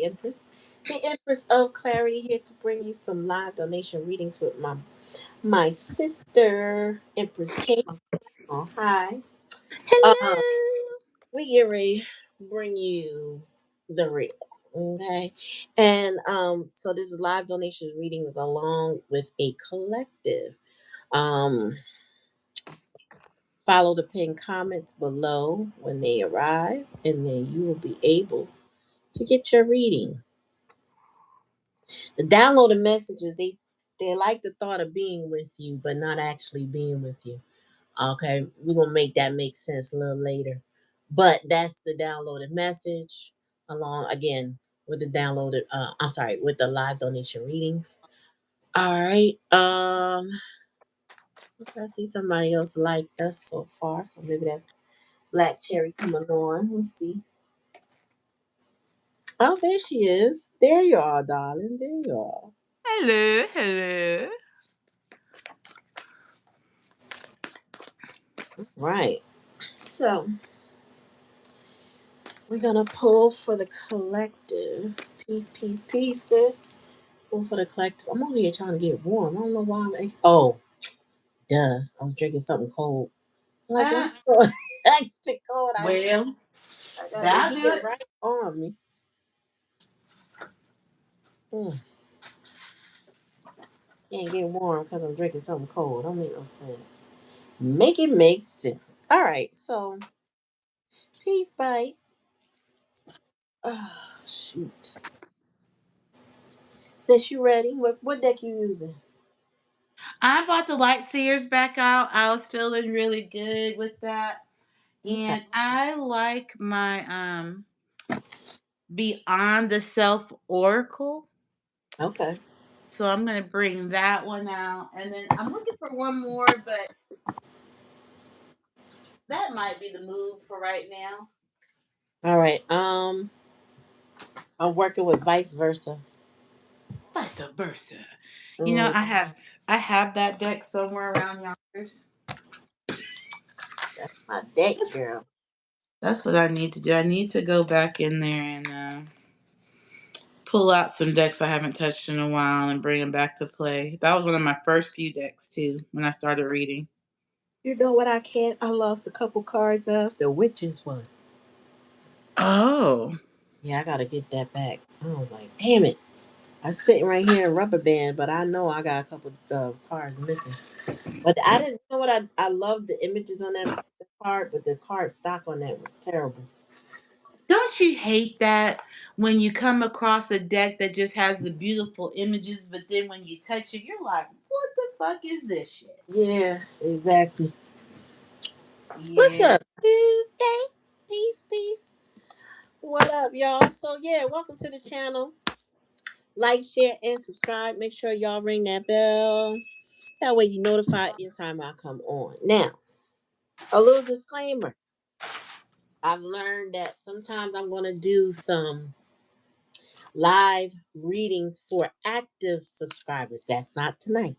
Empress, the Empress of Clarity, here to bring you some live donation readings with my sister, Empress Kate. Oh, hi. Uh, Hello. we get ready to bring you the real. Okay. And so this is live donation readings along with a collective. Um, Follow the pinned comments below when they arrive, and then you will be able to get your reading. The downloaded messages, they like the thought of being with you, but not actually being with you. Okay, we're gonna make that make sense a little later. But that's the downloaded message along again with the downloaded I'm sorry, with the live donation readings. All right. I see somebody else like us so far, so maybe that's Black Cherry coming on. Let's see. Oh, there she is. There you are, darling. There you are. Hello. Hello. Right. So we're gonna pull for the collective. Peace, peace, peace, sis. Pull for the collective. I'm over here trying to get warm. I don't know why oh, duh. I'm drinking something cold. I'm like, why Ah, so extra cold? well, I got the that'll do heat it. right on me. Mm, can't get warm because I'm drinking something cold. Don't make no sense. Make it make sense. All right, so peace, bite. Oh, shoot. Since you ready, what deck you using? I brought the light seers back out. I was feeling really good with that. Okay. And I like my Beyond the Self Oracle. Okay. So I'm gonna bring that one out. And then I'm looking for one more, but that might be the move for right now. All right. I'm working with vice versa. Vice versa. Mm, I have that deck somewhere around yours. that's my deck, girl. That's what I need to do. I need to go back in there and pull out some decks I haven't touched in a while and bring them back to play. That was one of my first few decks too when I started reading. You know what I can't? I lost a couple cards of the witches one. Oh, Yeah, I gotta get that back. I was like, damn it. I'm sitting right here in rubber band, but I know I got a couple cards missing. But I didn't know what I loved the images on that card, but the card stock on that was terrible. don't you hate that when you come across a deck that just has the beautiful images, but then when you touch it, you're like, "What the fuck is this shit?" Yeah, exactly. What's Yeah. up, Tuesday? Peace, peace. What up, y'all? So yeah, welcome to the channel. Like, share, and subscribe. Make sure y'all ring that bell. That way you notify every time I come on. Now, a little disclaimer. I've learned that sometimes I'm going to do some live readings for active subscribers. That's not tonight.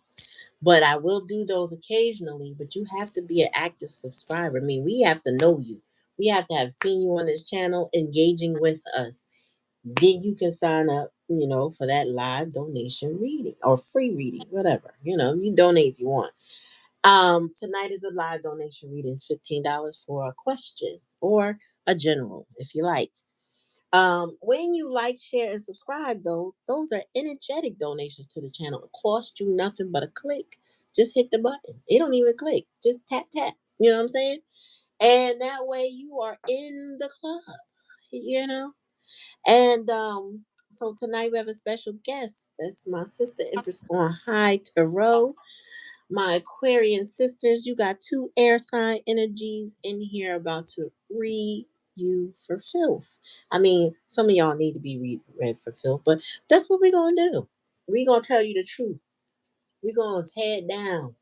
But I will do those occasionally. But you have to be an active subscriber. I mean, we have to know you. We have to have seen you on this channel engaging with us. Then you can sign up, for that live donation reading or free reading, whatever. You donate if you want. Tonight is a live donation reading. It's $15 for a question or a general, if you like. When you like, share, and subscribe, though, those are energetic donations to the channel. It costs you nothing but a click. Just hit the button. It don't even click. Just tap tap. You know what I'm saying? And that way you are in the club. You know. And so tonight we have a special guest. That's my sister Empress on High Tarot. My Aquarian sisters, you got two air sign energies in here about to read you for filth. I mean, some of y'all need to be read for filth, but that's what we're gonna do. We're gonna tell you the truth. We're gonna tear it down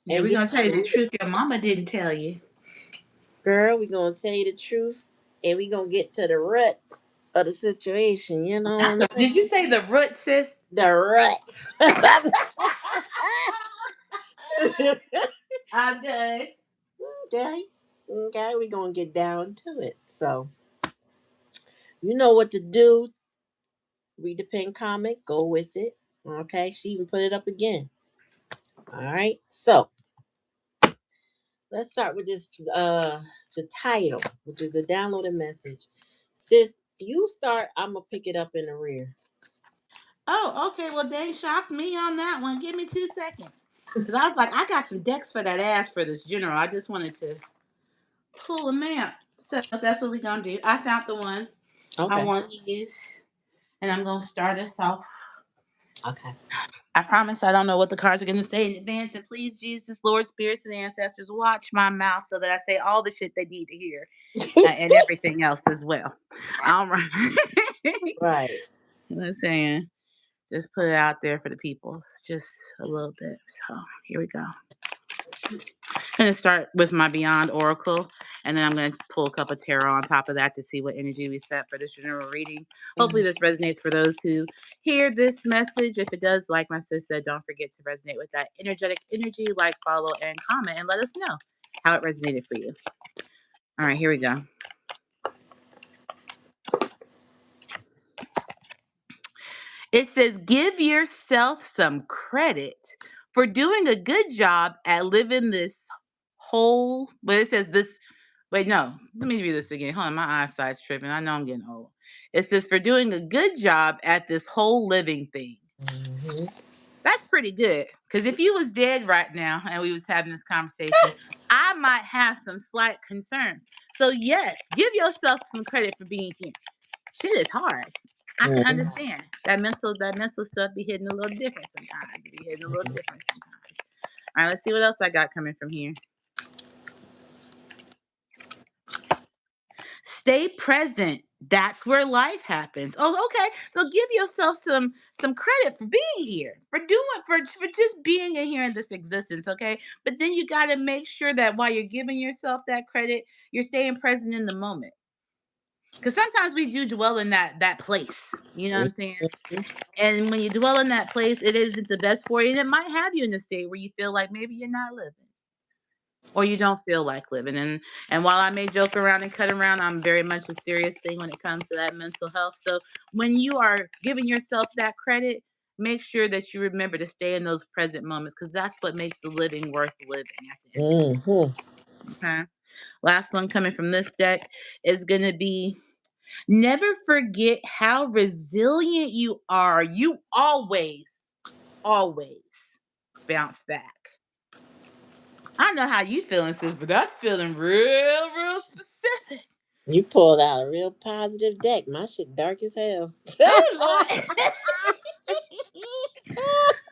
Yeah, and we're get gonna tell to you the the root. truth. Your mama didn't tell you. Girl, we're gonna tell you the truth and we're gonna get to the root of the situation. You know what Not I'm the. saying? Did you say the root, sis? The rut. Okay. Okay. Okay, we're gonna get down to it. So you know what to do. Read the pin comment. Go with it. Okay. She even put it up again. All right. So let's start with this. The title, which is the downloaded message. Sis, you start. I'm gonna pick it up in the rear. Oh, okay. Well, they shocked me on that one. Give me 2 seconds. Because I was like, I got some decks for that ass for this general. I just wanted to pull them out. So that's what we're going to do. I found the one I Okay. want to use. And I'm going to start us off. Okay. I promise I don't know what the cards are going to say in advance. And please, Jesus, Lord, spirits, and ancestors, watch my mouth so that I say all the shit they need to hear and everything else as well. All right. Right. Listen, just put it out there for the people, just a little bit. So here we go. I'm going to start with my Beyond Oracle, and then I'm going to pull a couple of tarot on top of that to see what energy we set for this general reading. Hopefully, Mhm. this resonates for those who hear this message. If it does, like my sis said, don't forget to resonate with that energetic energy, like, follow, and comment, and let us know how it resonated for you. All right, here we go. It says, give yourself some credit for doing a good job at living this whole, but it says this, wait, no, let me read this again. Hold on, my eyesight's tripping. I know I'm getting old. It says, for doing a good job at this whole living thing. Mhm. That's pretty good. Because if you was dead right now and we was having this conversation, I might have some slight concerns. So yes, give yourself some credit for being here. Shit is hard. I can Mhm. understand that mental stuff be hitting a little different sometimes. It be hitting a little different sometimes. All right, let's see what else I got coming from here. Stay present. That's where life happens. Oh, okay. So give yourself some credit for being here, for just being in here in this existence, okay? But then you got to make sure that while you're giving yourself that credit, you're staying present in the moment. Because sometimes we do dwell in that place. You know what I'm saying? And when you dwell in that place, it isn't the best for you. And it might have you in a state where you feel like maybe you're not living or you don't feel like living. And while I may joke around and cut around, I'm very much a serious thing when it comes to that mental health. So when you are giving yourself that credit, make sure that you remember to stay in those present moments because that's what makes the living worth living at the end of Mhm. the day. Okay. Last one coming from this deck is going to be, never forget how resilient you are. You always bounce back. I don't know how you feeling, sis, but that's feeling real specific. You pulled out a real positive deck. My shit dark as hell. Oh Lord.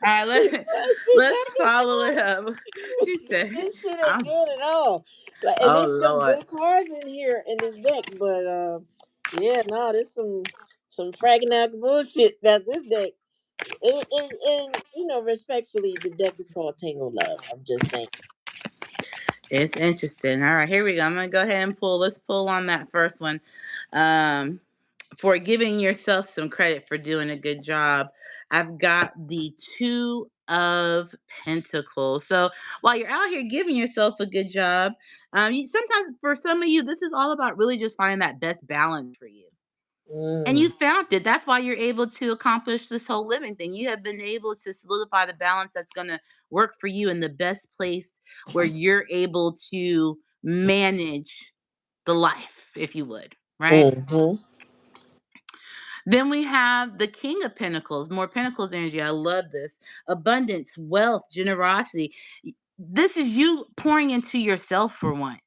All right, My shit let's dark as follow it hell. up. She said, This shit ain't I'm, good at all. Like, and oh there's some Lord. good cards in here in this deck, but yeah, no, there's some fragging bullshit that this deck. And respectfully, the deck is called Tango Love. I'm just saying. It's interesting. All right, here we go. I'm gonna go ahead and pull. Let's pull on that first one. Um, for giving yourself some credit for doing a good job. I've got the Two of Pentacles. So while you're out here giving yourself a good job, sometimes for some of you, this is all about really just finding that best balance for you. And Mm, you found it. That's why you're able to accomplish this whole living thing. You have been able to solidify the balance that's going to work for you in the best place where you're able to manage the life, if you would, right? mm-hmm, Then we have the King of Pentacles, more Pentacles energy. I love this. Abundance, wealth, generosity. This is you pouring into yourself for once.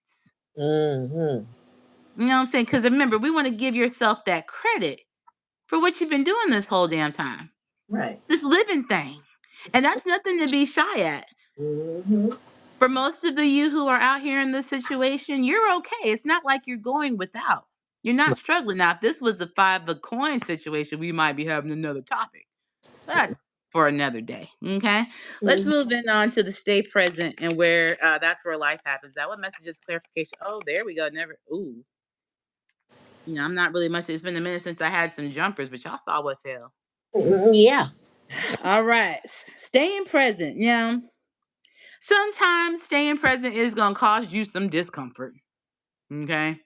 mm-hmm. You know what I'm saying? Because remember, we want to give yourself that credit for what you've been doing this whole damn time. Right. This living thing. And that's nothing to be shy at. Mm-hmm. For most of the you who are out here in this situation, you're okay. It's not like you're going without. You're not struggling. Now, if this was a five of coin situation, we might be having another topic. That's for another day. Okay. Let's Mm-hmm. move in on to the stay present and where that's where life happens. That what messages clarification? Oh, there we go. Never. Ooh. I'm not really much. It's been a minute since I had some jumpers, but y'all saw what fell. Yeah. All right. Staying present. Yeah. Sometimes staying present is gonna cause you some discomfort. Okay.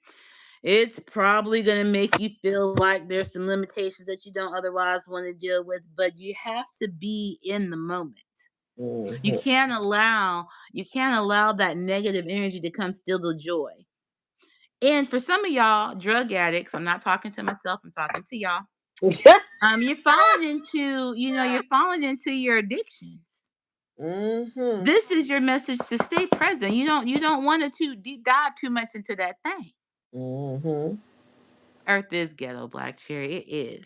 It's probably going to make you feel like there's some limitations that you don't otherwise want to deal with, but you have to be in the moment. Mm-hmm. You can't allow that negative energy to come steal the joy. And for some of y'all drug addicts, I'm not talking to myself, I'm talking to y'all. You're falling into your addictions. Mm-hmm. This is your message to stay present. You don't want to too deep dive too much into that thing. Mm-hmm. Earth is ghetto, Black Cherry. It is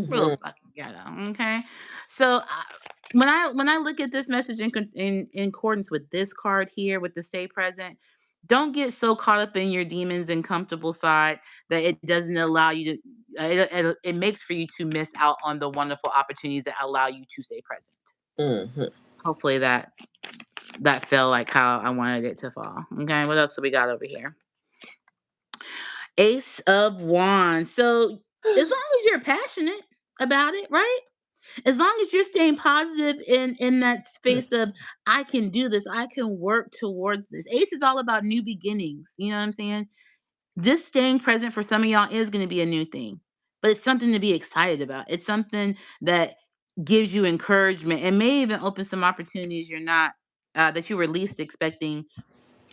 real Mm-hmm. fucking ghetto. Okay, so when I look at this message in accordance with this card here with the stay present, don't get so caught up in your demons and comfortable side that it doesn't allow you to. It makes for you to miss out on the wonderful opportunities that allow you to stay present. Mm-hmm. Hopefully that felt like how I wanted it to fall. Okay, what else do we got over here? Ace of Wands. So as long as you're passionate about it, right? As long as you're staying positive in that space of I can do this, I can work towards this. Ace is all about new beginnings. You know what I'm saying? This staying present for some of y'all is going to be a new thing, but it's something to be excited about. It's something that gives you encouragement and may even open some opportunities you're not that you were least expecting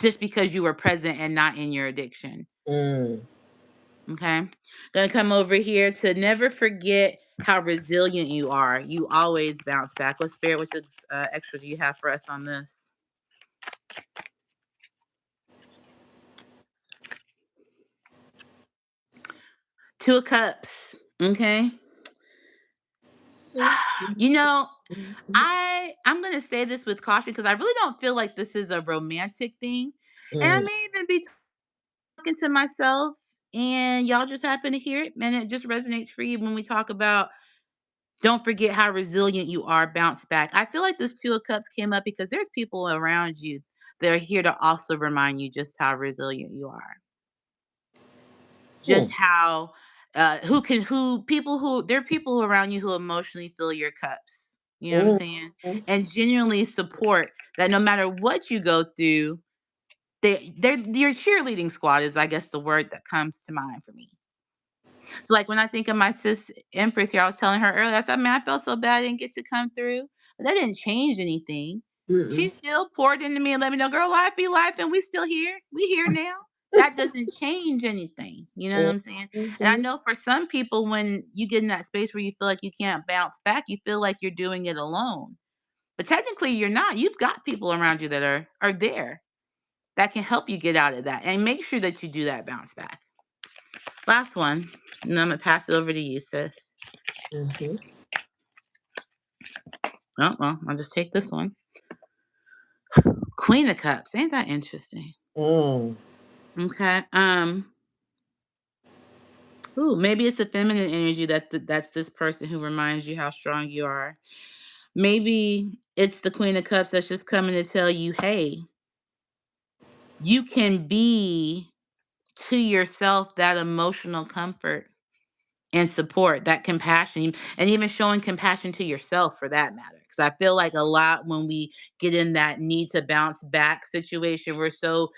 just because you were present and not in your addiction. Mm. Okay. Gonna come over here to never forget how resilient you are. You always bounce back. What spirit, which extra do you have for us on this? Two of Cups. Okay. You know, I'm gonna say this with caution because I really don't feel like this is a romantic thing. And I Mm. may even be talking to myself and y'all just happen to hear it and it just resonates for you when we talk about don't forget how resilient you are, bounce back. I feel like this Two of Cups came up because there's people around you that are here to also remind you just how resilient you are. Hmm. Just how who people who there are people around you who emotionally fill your cups. You know what I'm Mm. saying? And genuinely support that no matter what you go through, they're your cheerleading squad is I guess the word that comes to mind for me. So, like, when I think of my sis Empress here, I was telling her earlier, I said, "Man, I felt so bad I didn't get to come through." But that didn't change anything. She Mm-mm. still poured into me and let me know, "Girl, life be life, and we still here. We here now." That doesn't change anything. You know what I'm saying? And I Mm-hmm. know for some people, when you get in that space where you feel like you can't bounce back, you feel like you're doing it alone. But technically, you're not. You've got people around you that are there that can help you get out of that, and make sure that you do that bounce back. Last one, and I'm gonna pass it over to you, sis. Mm-hmm. Oh, well, I'll just take this one. Queen of Cups. Ain't that interesting? Mm. Okay. Ooh, maybe it's a feminine energy that's this person who reminds you how strong you are. Maybe it's the Queen of Cups that's just coming to tell you, hey, you can be to yourself that emotional comfort and support, that compassion, and even showing compassion to yourself for that matter. Because I feel like a lot when we get in that need to bounce back situation, we're so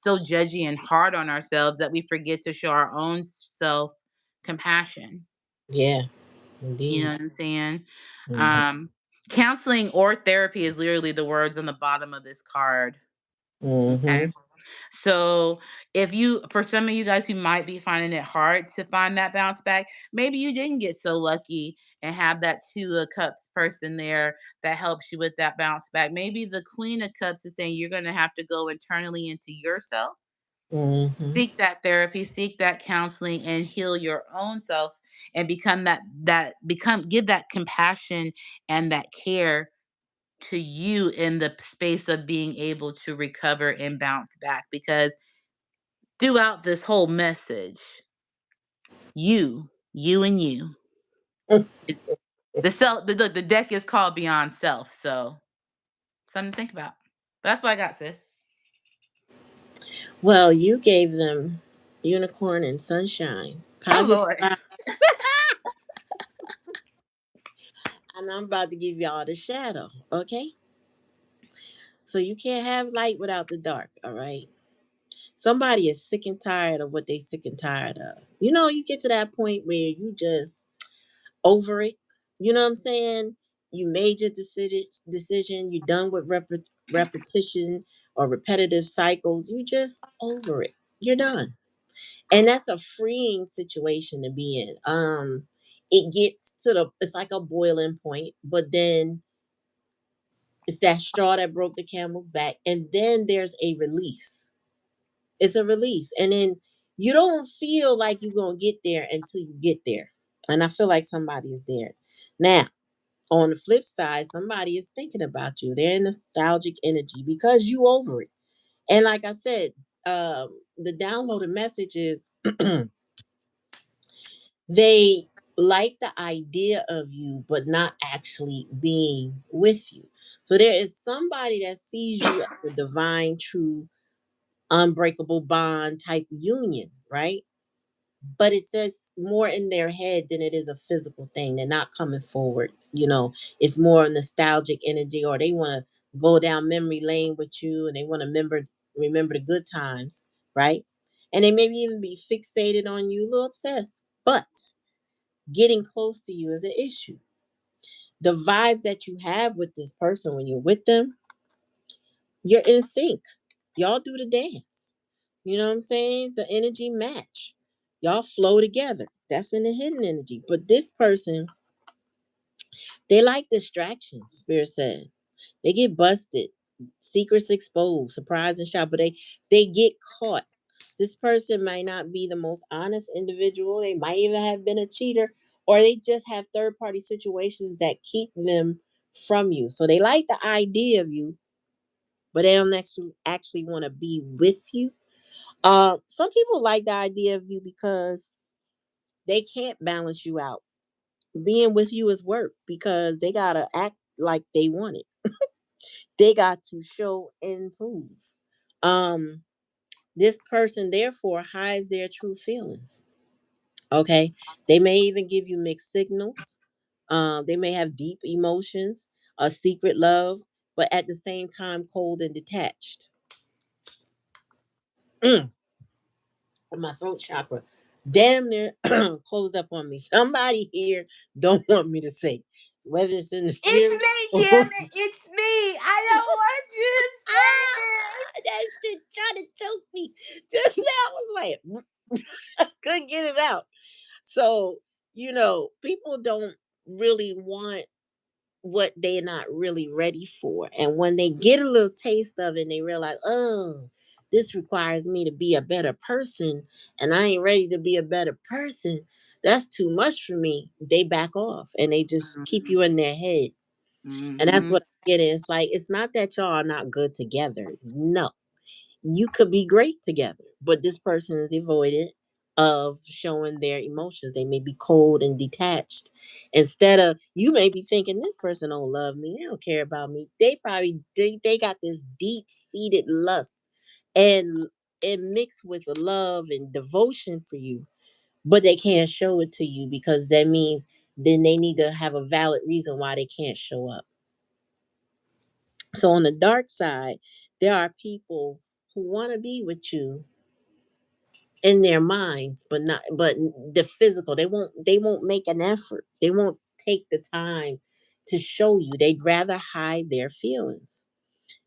judgy and hard on ourselves that we forget to show our own self compassion. Yeah, You know indeed. what I'm saying? Mm-hmm. Um, Counseling or therapy is literally the words on the bottom of this card. Mm-hmm. Okay. So if you, for some of you guys who might be finding it hard to find that bounce back, maybe you didn't get so lucky and have that Two of Cups person there that helps you with that bounce back. Maybe the Queen of Cups is saying you're going to have to go internally into yourself, Mm-hmm. seek that therapy, seek that counseling, and heal your own self and become give that compassion and that care to you in the space of being able to recover and bounce back because throughout this whole message, you and you. It, the deck is called Beyond Self, so something to think about. But that's what I got, sis. Well, you gave them unicorn and sunshine, Oh positive Lord. vibes, and I'm about to give y'all the shadow. Okay, so you can't have light without the dark. All right. Somebody is sick and tired of what they sick and tired of. You know, you get to that point where you just over it. You know what I'm saying? You made your decision. You done with repetition or repetitive cycles. You just over it. You're done. And that's a freeing situation to be in. It gets to it's like a boiling point, but then it's that straw that broke the camel's back, and then there's a release. It's a release, and then you don't feel like you're gonna get there until you get there. And I feel like somebody is there now. On the flip side, somebody is thinking about you. They're in nostalgic energy because you over it. And like I said, the downloaded message is they like the idea of you, but not actually being with you. So there is somebody that sees you as the divine, true, unbreakable bond type union, right? But it says more in their head than it is a physical thing. They're not coming forward. You know, it's more nostalgic energy, or they want to go down memory lane with you, and they want to remember the good times, right? And they maybe even be fixated on you, a little obsessed. But getting close to you is an issue. The vibes that you have with this person when you're with them, you're in sync. Y'all do the dance. You know what I'm saying? It's the energy match. Y'all flow together. That's in the hidden energy. But this person, they like distractions, Spirit said. They get busted, secrets exposed, surprise and shock, but they get caught. This person might not be the most honest individual. They might even have been a cheater, or they just have third party situations that keep them from you. So they like the idea of you, but they don't actually want to be with you. Some people like the idea of you because they can't balance you out. Being with you is work because they gotta act like they want it. They got to show and prove. Um, this person therefore hides their true feelings. Okay, they may even give you mixed signals. They may have deep emotions, a secret love, but at the same time cold and detached. Mm, my throat chakra damn near closed up on me. Somebody here don't want me to say, whether it's in the It's spirit me, or damn it. It's me. I don't want you to ah, that shit trying to choke me. Just now, I was like, I couldn't get it out. So, you know, people don't really want what they're not really ready for. And when they get a little taste of it and they realize, oh, this requires me to be a better person and I ain't ready to be a better person. That's too much for me. They back off and they just say keep it. you in their head. And that's Mm-hmm. what I get. It's like, it's not that y'all are not good together. No, you could be great together, but this person is avoided of showing their emotions. They may be cold and detached. Instead of, you may be thinking this person don't love me, they don't care about me. They probably they got this deep seated lust and it mixed with love and devotion for you, but they can't show it to you because that means then they need to have a valid reason why they can't show up. So on the dark side, there are people who want to be with you in their minds, but the physical. They won't make an effort. They won't take the time to show you. They'd rather hide their feelings.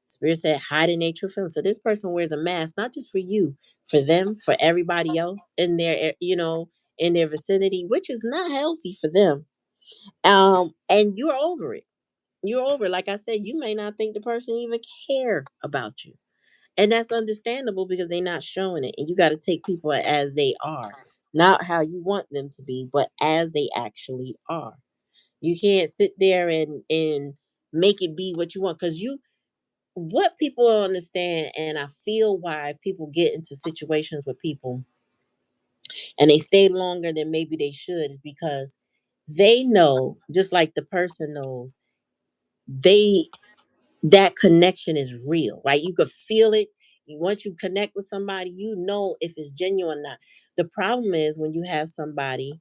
Spirit said hiding their true feelings. So this person wears a mask, not just for you, for them, for everybody else in their in their vicinity, which is not healthy for them. And you're over it. You're over it. Like I said, you may not think the person even care about you. And that's understandable because they're not showing it. And you got to take people as they are, not how you want them to be, but as they actually are. You can't sit there and make it be what you want because what people don't understand, and I feel why people get into situations with people and they stay longer than maybe they should is because they know, just like the person knows, they that connection is real, right? You could feel it. Once you connect with somebody, you know if it's genuine or not. The problem is when you have somebody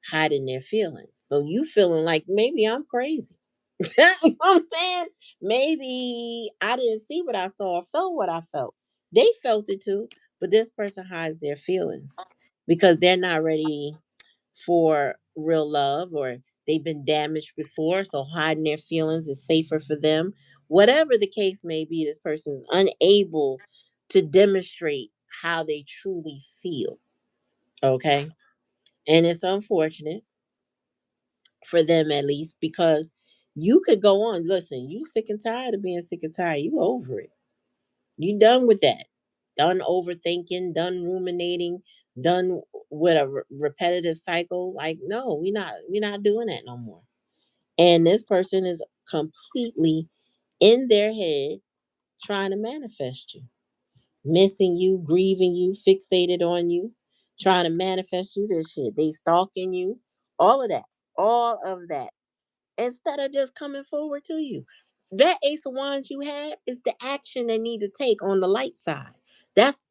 hiding their feelings. So you feeling like maybe I'm crazy. You know what I'm saying? Maybe I didn't see what I saw or felt what I felt. They felt it too, But this person hides their feelings because they're not ready for real love, or they've been damaged before, so hiding their feelings is safer for them. Whatever the case may be, this person is unable to demonstrate how they truly feel. Okay. And it's unfortunate for them, at least, because you could go on. Listen, you sick and tired of being sick and tired. You over it. You done with that. Done overthinking, done ruminating, done with a repetitive cycle. Like, no, we not doing that no more. And this person is completely in their head trying to manifest you, missing you, grieving you, fixated on you, trying to manifest you this shit. They stalking you, all of that, all of that, instead of just coming forward to you. That Ace of Wands you had is the action they need to take on the light side. That's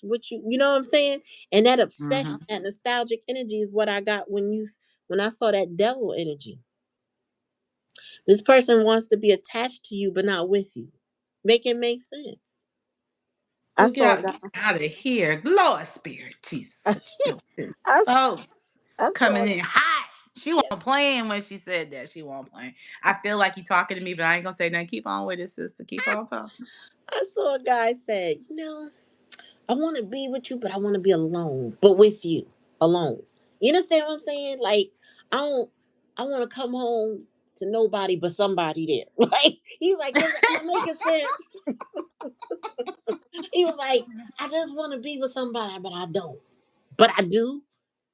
what you know what I'm saying? And that obsession, Mm-hmm. that nostalgic energy is what I got when I saw that devil energy. This person wants to be attached to you but not with you. Make it make sense. I Oh, saw a get guy. out of here. Lord Spirit, Jesus, what you doing? I, s- Oh, I coming saw in hot. She yeah, wasn't playing when she said that. She wasn't playing. I feel like you talking to me, but I ain't gonna say nothing. Keep on with it, sister. Keep on talking. I saw a guy said, I want to be with you, but I want to be alone, but with you, alone. You understand what I'm saying? Like, I don't, I want to come home to nobody but somebody there. Like, he's like, am I making sense? He was like, I just want to be with somebody, but I don't. But I do,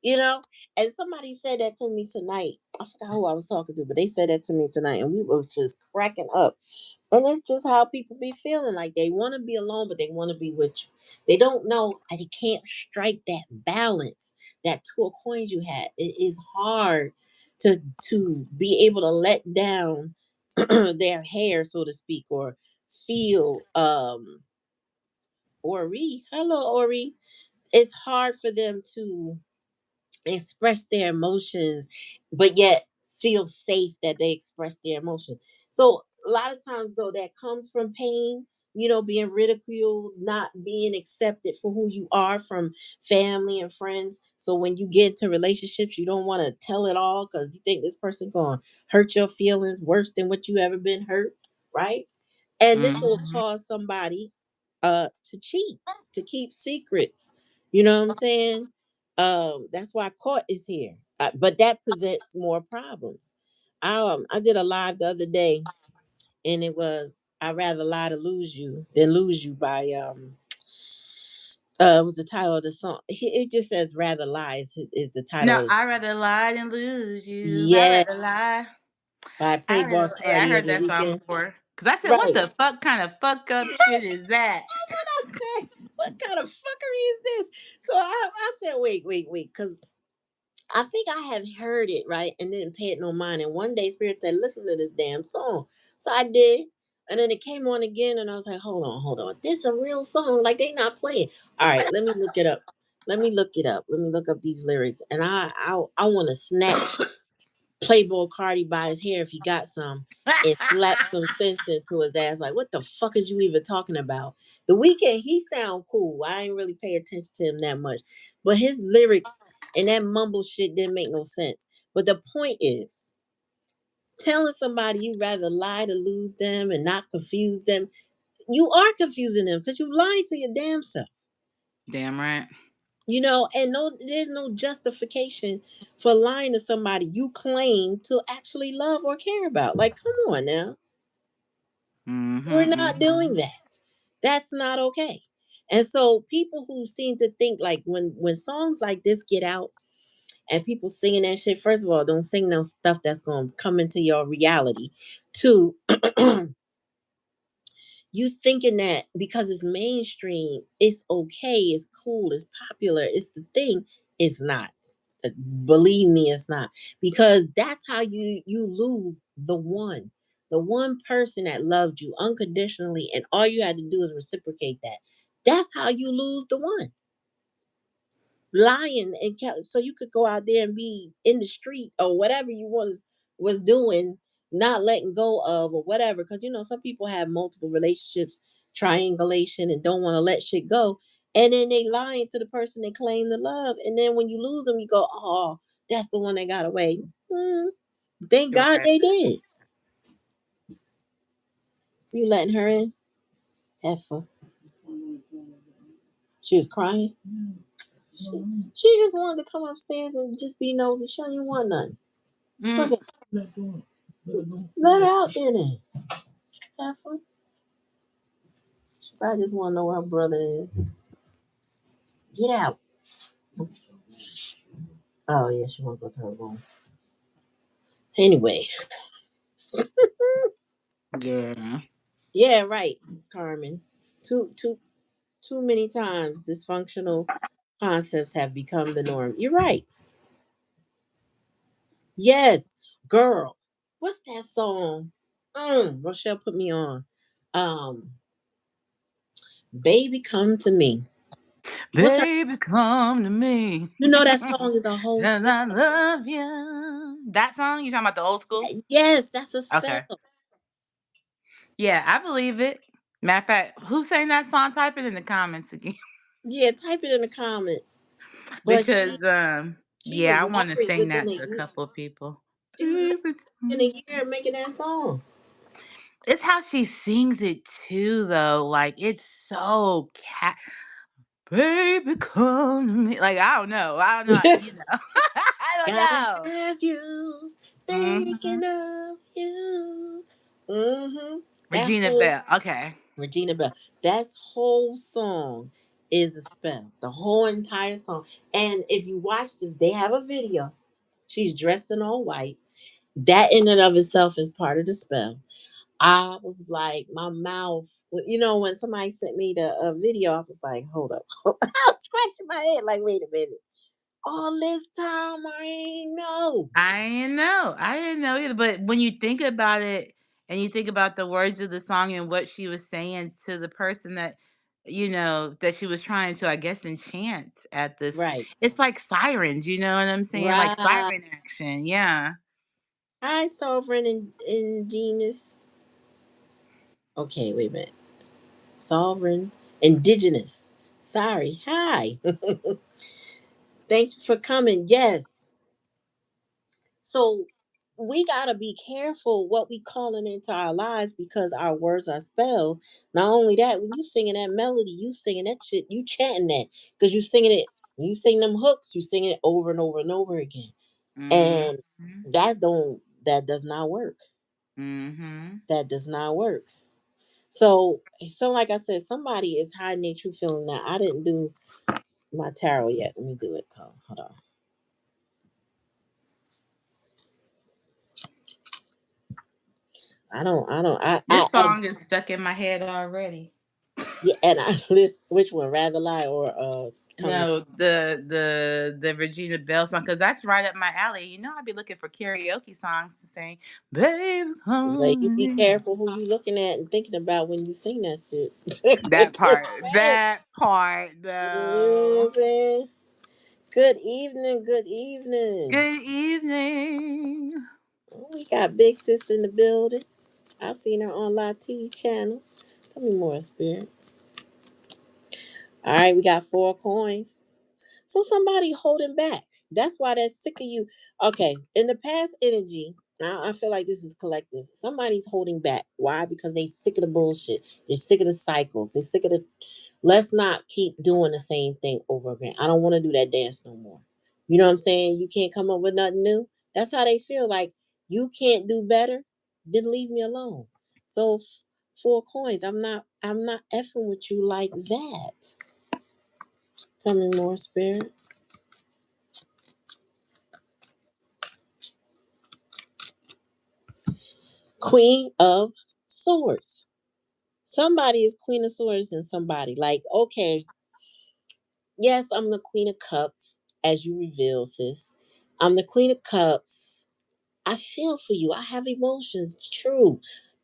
you know? And somebody said that to me tonight. I forgot who I was talking to, but they said that to me tonight, and we were just cracking up. And it's just how people be feeling. Like they want to be alone, but they want to be with you. They don't know, they can't strike that balance. That two of coins you had. It is hard to be able to let down their hair, so to speak, or feel Ori. Hello, Ori. It's hard for them to express their emotions, but yet feel safe that they express their emotions. So a lot of times though that comes from pain, being ridiculed, not being accepted for who you are from family and friends. So when you get into relationships, you don't want to tell it all because you think this person gonna hurt your feelings worse than what you ever been hurt, right? And this will Mm-hmm. cause somebody to cheat, to keep secrets. You know what I'm saying? That's why court is here. But that presents more problems. I did a live the other day, and it was "I'd rather lie to lose you than lose you" by was the title of the song. It just says "Rather Lie" is the title No, of the I'd song. rather lie than lose you. I'd Yeah, rather lie. by I Playboy rather, yeah, I Cardi and heard the that song weekend. before. Cause I said, what Right. the fuck kind of fuck up shit is that? That's what I said. What kind of fuckery is this? So I said, wait, because I think I have heard it, right, and didn't pay it no mind. And one day Spirit said, listen to this damn song. So I did. And then it came on again, and I was like, hold on. This is a real song. Like, they not playing. All right, let me look it up. Let me look it up. Let me look up these lyrics. And I want to snatch Playboy Cardi by his hair if he got some and slap some sense into his ass. Like, what the fuck is you even talking about? The weekend, he sound cool. I ain't really pay attention to him that much. But his lyrics and that mumble shit didn't make no sense. But the point is, telling somebody you rather lie to lose them and not confuse them, you are confusing them because you lying to your damn self. Damn right. And no, there's no justification for lying to somebody you claim to actually love or care about. Like, come on now. Mm-hmm, We're not doing mm-hmm. that. That's not okay. And so people who seem to think like when songs like this get out and people singing that shit, first of all, don't sing no stuff that's gonna come into your reality. Two, you thinking that because it's mainstream, it's okay, it's cool, it's popular, it's the thing. It's not. Believe me, it's not. Because that's how you lose the one person that loved you unconditionally, and all you had to do is reciprocate that. That's how you lose the one. Lying so you could go out there and be in the street or whatever you was doing, not letting go of or whatever. Because some people have multiple relationships, triangulation, and don't want to let shit go. And then they lying to the person they claim to love. And then when you lose them, you go, oh, that's the one that got away. Hmm. Thank God Right. they did. You letting her in? Heifer. She was crying. She, she just wanted to come upstairs and just be nosy. She don't even want nothing. Look Mm. at let her out there then. Heifer. I just want to know where her brother is. Get out. Oh yeah, she won't go to her room. Anyway, Yeah. yeah, right, Carmen. Too many times dysfunctional concepts have become the norm. You're right. Yes, girl. What's that song? Rochelle put me on. Um, Baby Come to Me. What's her? Baby, come to me. You know that song is a whole Cause spell. I love you. That song? You talking about the old school? Yes, that's a spell. Okay. Yeah, I believe it. Matter of fact, who sang that song? Type it in the comments again. Yeah, type it in the comments. But Because she was yeah, I want to married sing within that a to a year. couple of people. She was married Baby, within a year of making that song. it's how she sings it too, though. Like it's so cat. Baby, come to me. Like I don't know. I don't know. You know. I don't Gotta know. have you, Hmm. thinking of you. Mm-hmm. That Regina whole Bell. Okay. Regina Bell. That whole song is a spell. The whole entire song. And if you watch them, they have a video. She's dressed in all white. That in and of itself is part of the spell. I was like, my mouth, when somebody sent me the video, I was like, hold up. I was scratching my head, like, wait a minute. All this time, I ain't know. I didn't know. I didn't know either. But when you think about it and you think about the words of the song and what she was saying to the person that, that she was trying to, I guess, enchant at this, Right. it's like sirens, you know what I'm saying? Like Right. siren action. Yeah. Hi, Sovereign and Genius. Okay, wait a minute. Sovereign. Indigenous. Sorry. Hi. Thanks for coming. Yes. So we gotta be careful what we calling into our lives because our words are spells. Not only that, when you singing that melody, you singing that shit, you chanting that because you singing it. When you sing them hooks, you singing it over and over and over again, Mm-hmm. and that does not work. Mm-hmm. That does not work. So like I said, somebody is hiding their true feeling. Now I didn't do my tarot yet. Let me do it. Hold on. I This song is stuck in my head already. yeah, and I list which one, Rather Lie or Come. No, the Regina Bell song, because that's right up my alley. You know, I'd be looking for karaoke songs to sing. Baby, But come you to be me. careful who you looking at and thinking about when you sing that shit. That part. Hey, That part, you know what though. I'm saying? Good evening, good evening. Good evening. Oh, we got Big Sis in the building. I seen her on Lati channel. Tell me more, Spirit. All right, we got 4 coins. So somebody holding back. That's why they're sick of you. Okay, in the past energy, now I feel like this is collective. Somebody's holding back. Why? Because they sick of the bullshit. They're sick of the cycles. They're sick of the. Let's not keep doing the same thing over again. I don't want to do that dance no more. You know what I'm saying? You can't come up with nothing new. That's how they feel. Like you can't do better. Then leave me alone. So 4 coins. I'm not effing with you like that. Tell me more, spirit. Queen of Swords. Somebody is Queen of Swords and somebody. Like, okay, yes, I'm the Queen of Cups, as you reveal, sis. I'm the Queen of Cups. I feel for you. I have emotions. True.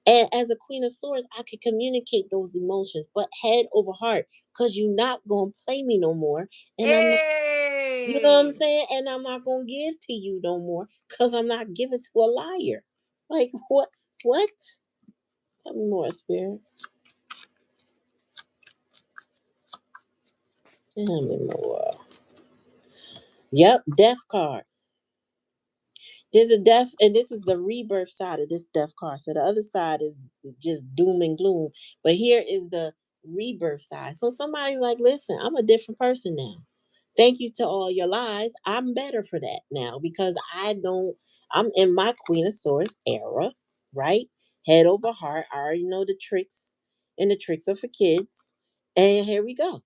And as a Queen of Swords, I can communicate those emotions, but head over heart, because you're not going to play me no more. And I'm not, you know what I'm Hey. saying? And I'm not going to give to you no more because I'm not giving to a liar. Like, what? What? Tell me more, Spirit. Tell me more. Yep, death card. There's a death, and this is the rebirth side of this death card. So the other side is just doom and gloom. But here is the rebirth side. So somebody's like, listen, I'm a different person now. Thank you to all your lies. I'm better for that now because I'm in my Queen of Swords era, right? Head over heart. I already know the tricks, and the tricks are for kids. And here we go.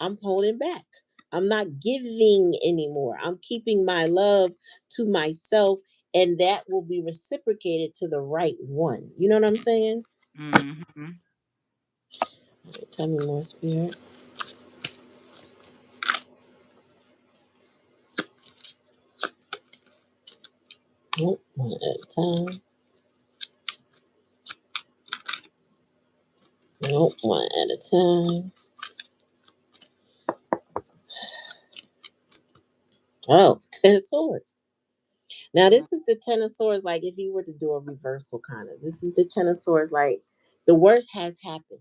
I'm holding back. I'm not giving anymore. I'm keeping my love to myself, and that will be reciprocated to the right one. You know what I'm saying? Mm-hmm. Tell me more, Spirit. Nope, one at a time. Nope, one at a time. Oh, Ten of Swords. Now, this is the Ten of Swords, like if you were to do a reversal kind of. This is the Ten of Swords, like the worst has happened.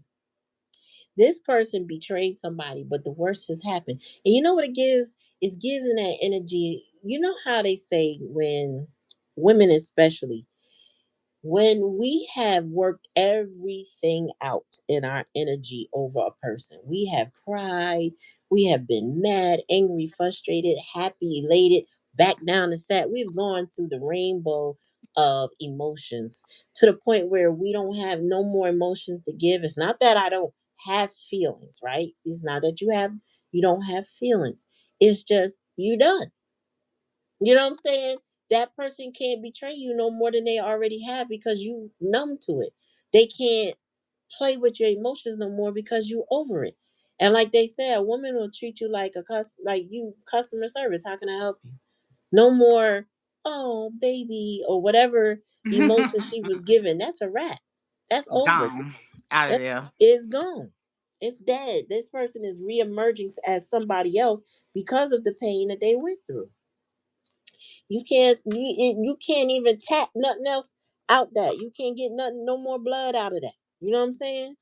This person betrayed somebody, but the worst has happened. And you know what it gives? It gives in that energy. You know how they say when women, especially, when we have worked everything out in our energy over a person, we have cried, we have been mad, angry, frustrated, happy, elated, back down and sad. We've gone through the rainbow of emotions to the point where we don't have no more emotions to give. It's not that I don't have feelings, right? It's not that you don't have feelings. It's just you done. You know what I'm saying? That person can't betray you no more than they already have because you numb to it. They can't play with your emotions no more because you over it. And like they said, a woman will treat you like like you customer service. How can I help you? No more, oh baby, or whatever emotion she was given. That's a wrap. That's over. Gone out of That there. is gone. It's dead. This person is reemerging as somebody else because of the pain that they went through. You can't even tap nothing else out that. You can't get nothing, no more blood out of that. You know what I'm saying?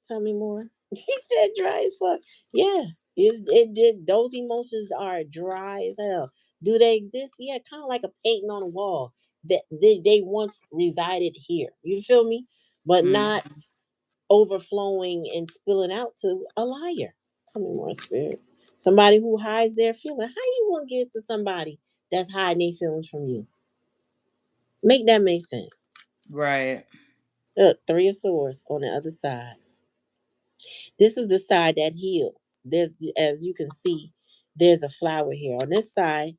Tell me more. He said dry as fuck. Yeah. It did. Those emotions are dry as hell. Do they exist? Yeah, kind of like a painting on a wall that they once resided here. You feel me? But not Mm. overflowing and spilling out to a liar. Tell me more, spirit. Somebody who hides their feelings. How you want to give to somebody that's hiding their feelings from you? Make that make sense. Right. Look, Three of Swords on the other side. This is the side that heals. There's, as you can see, there's a flower here. On this side,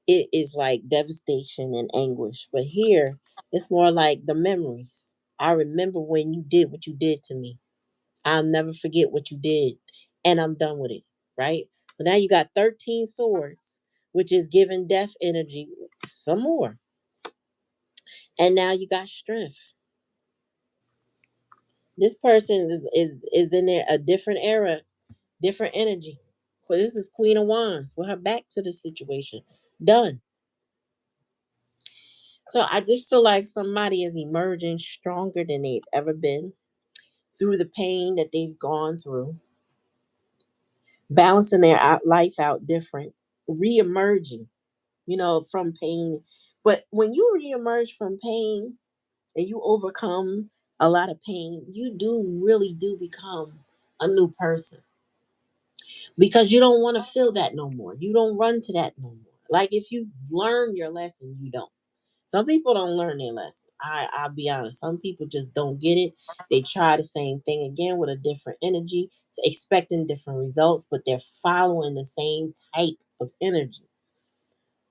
it is like devastation and anguish. But here, it's more like the memories. I remember when you did what you did to me. I'll never forget what you did. And I'm done with it. Right? So now you got 13 swords, which is giving death energy some more. And now you got strength. This person is in there a different era, different energy. So this is Queen of Wands with her back to the situation. Done. So I just feel like somebody is emerging stronger than they've ever been through the pain that they've gone through, balancing their life out different, re-emerging, from pain. But when you re-emerge from pain and you overcome a lot of pain, you do really do become a new person because you don't want to feel that no more. You don't run to that no more. Like if you learn your lesson, you don't. Some people don't learn their lesson. I'll be honest. Some people just don't get it. They try the same thing again with a different energy, expecting different results, but they're following the same type of energy.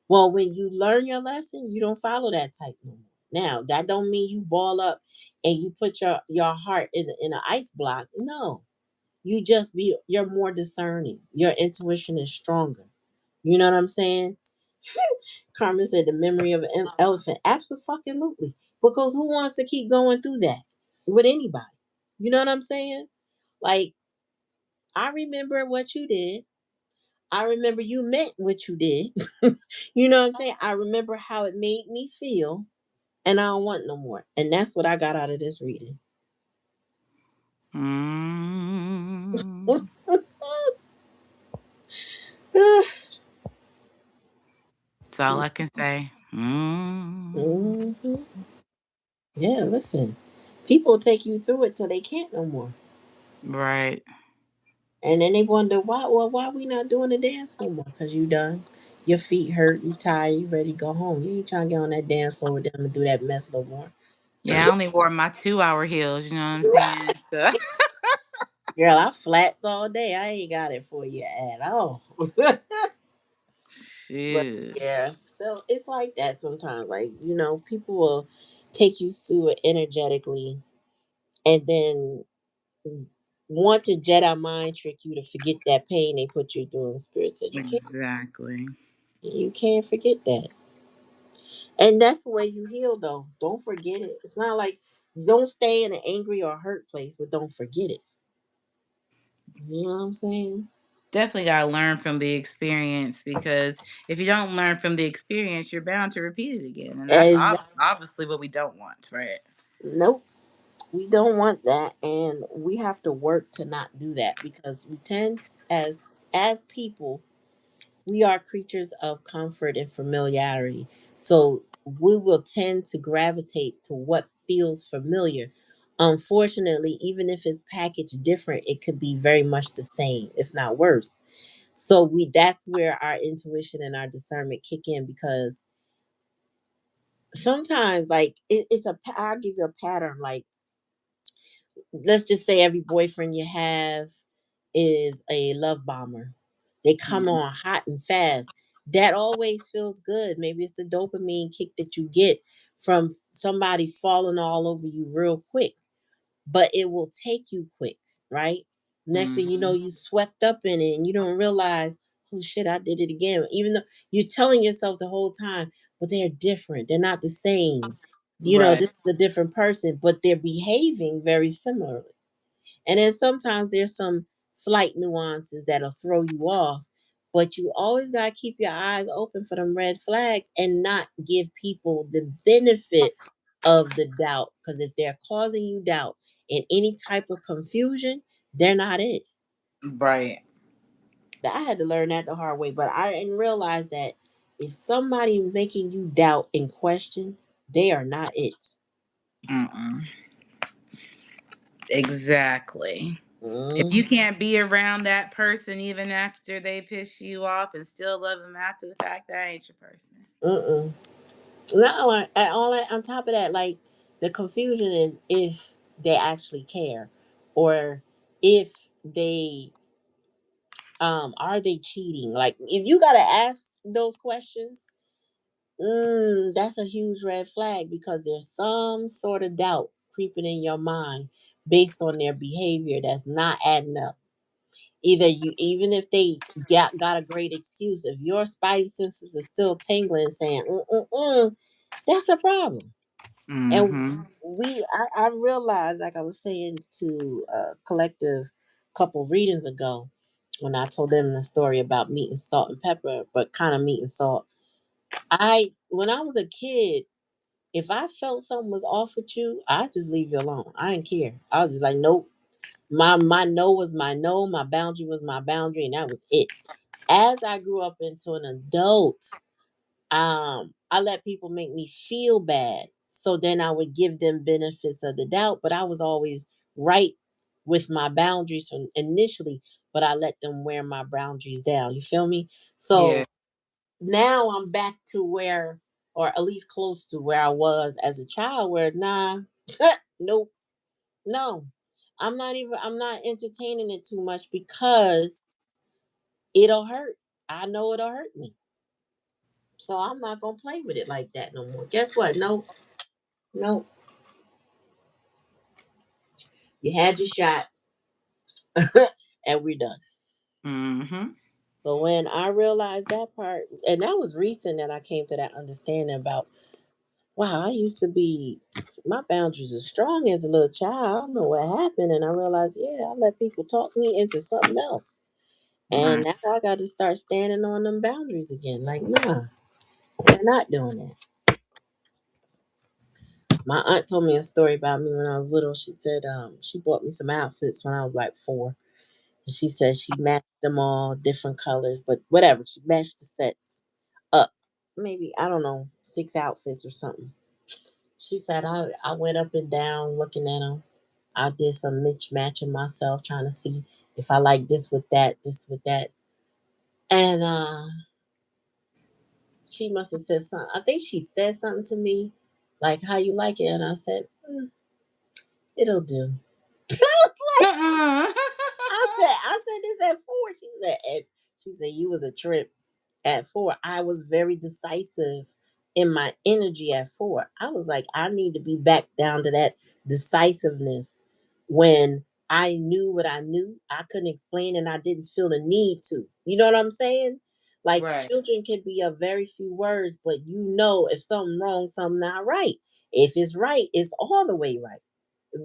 Well, when you learn your lesson, you don't follow that type no more. Now, that don't mean you ball up and you put your heart in an ice block. No, you're more discerning. Your intuition is stronger. You know what I'm saying? Carmen said the memory of an elephant. Absolutely. Because who wants to keep going through that with anybody? You know what I'm saying? Like, I remember what you did. I remember you meant what you did. You know what I'm saying? I remember how it made me feel, and I don't want no more. And that's what I got out of this reading. Mm. That's all I can say. Hmm. Yeah, listen. People take you through it till they can't no more. Right. And then they wonder why. Well, why we not doing the dance no more? Cause you done. Your feet hurt. You tired. You ready to go home. You ain't trying to get on that dance floor with them and do that mess no more. Yeah, I only wore my 2 hour heels, you know what I'm saying? So Girl, I flats all day. I ain't got it for you at all. But shoot. yeah, so it's like that sometimes. Like people will take you through it energetically, and then want to Jedi mind trick you to forget that pain they put you through. And spirit said you can't. Exactly. You can't forget that. And that's the way you heal, though. Don't forget it. It's not like don't stay in an angry or hurt place, but don't forget it. You know what I'm saying? Definitely got to learn from the experience, because if you don't learn from the experience, you're bound to repeat it again. And that's As obviously what we don't want, right? nope, we don't want that, and we have to work to not do that because we tend, as people, we are creatures of comfort and familiarity. So we will tend to gravitate to what feels familiar. Unfortunately, even if it's packaged different, it could be very much the same, if not worse. So that's where our intuition and our discernment kick in because sometimes like I'll give you a pattern. Like, let's just say every boyfriend you have is a love bomber. They come Mhm. on hot and fast. That always feels good. Maybe it's the dopamine kick that you get from somebody falling all over you real quick, but it will take you quick, right? Next thing you know, Mhm. you swept up in it and you don't realize, oh shit, I did it again. Even though you're telling yourself the whole time, but they're different. They're not the same. Right. This is a different person, but they're behaving very similarly. And then sometimes there's some slight nuances that'll throw you off, but you always got to keep your eyes open for them red flags and not give people the benefit of the doubt. Because if they're causing you doubt in any type of confusion, they're not it. Right. I had to learn that the hard way, but I didn't realize that if somebody making you doubt and question, they are not it. Mm-mm. Exactly. If Mm, you can't be around that person even after they piss you off and still love them after the fact, that ain't your person. mm-mm. Not like all that on top of that, like the confusion is if they actually care, or if they are they cheating? Like if you gotta ask those questions, that's a huge red flag because there's some sort of doubt creeping in your mind based on their behavior that's not adding up. Either you, even if they got a great excuse, if your spidey senses are still tingling, saying that's a problem. And Mm-hmm. I realized, like I was saying to a collective couple readings ago, when I told them the story about meat and salt and pepper, but kind of meat and salt. When I was a kid, if I felt something was off with you, I just leave you alone. I didn't care. I was just like, nope. My no was my no. My boundary was my boundary, and that was it. As I grew up into an adult, I let people make me feel bad, so then I would give them benefits of the doubt, but I was always right with my boundaries from initially, but I let them wear my boundaries down. You feel me? Yeah. So now I'm back to where, or at least close to where I was as a child, where nah, nope, no, I'm not entertaining it too much because it'll hurt. I know it'll hurt me. So I'm not gonna play with it like that no more. Guess what? Nope. Nope. You had your shot and we're done. Mm-hmm. So when I realized that part, and that was recent that I came to that understanding about, wow, I used to be, my boundaries are strong as a little child. I don't know what happened. And I realized, yeah, I let people talk me into something else. And Right. now I got to start standing on them boundaries again. Like, nah, we're not doing that. My aunt told me a story about me when I was little. She said she bought me some outfits when I was like 4. She said she matched them all different colors, but whatever. She matched the sets up. Maybe, I don't know, 6 outfits or something. She said I went up and down looking at them. I did some matching myself, trying to see if I like this with that, this with that. And she must have said something. I think she said something to me, like, how you like it? And I said, it'll do. I was like, Uh-uh. I said this at 4. She said you was a trip at 4. I was very decisive in my energy at 4. I was like, I need to be back down to that decisiveness when I knew what I knew. I couldn't explain and I didn't feel the need to. You know what I'm saying? Like Right. children can be a very few words, but you know if something wrong, something not right. If it's right, it's all the way right.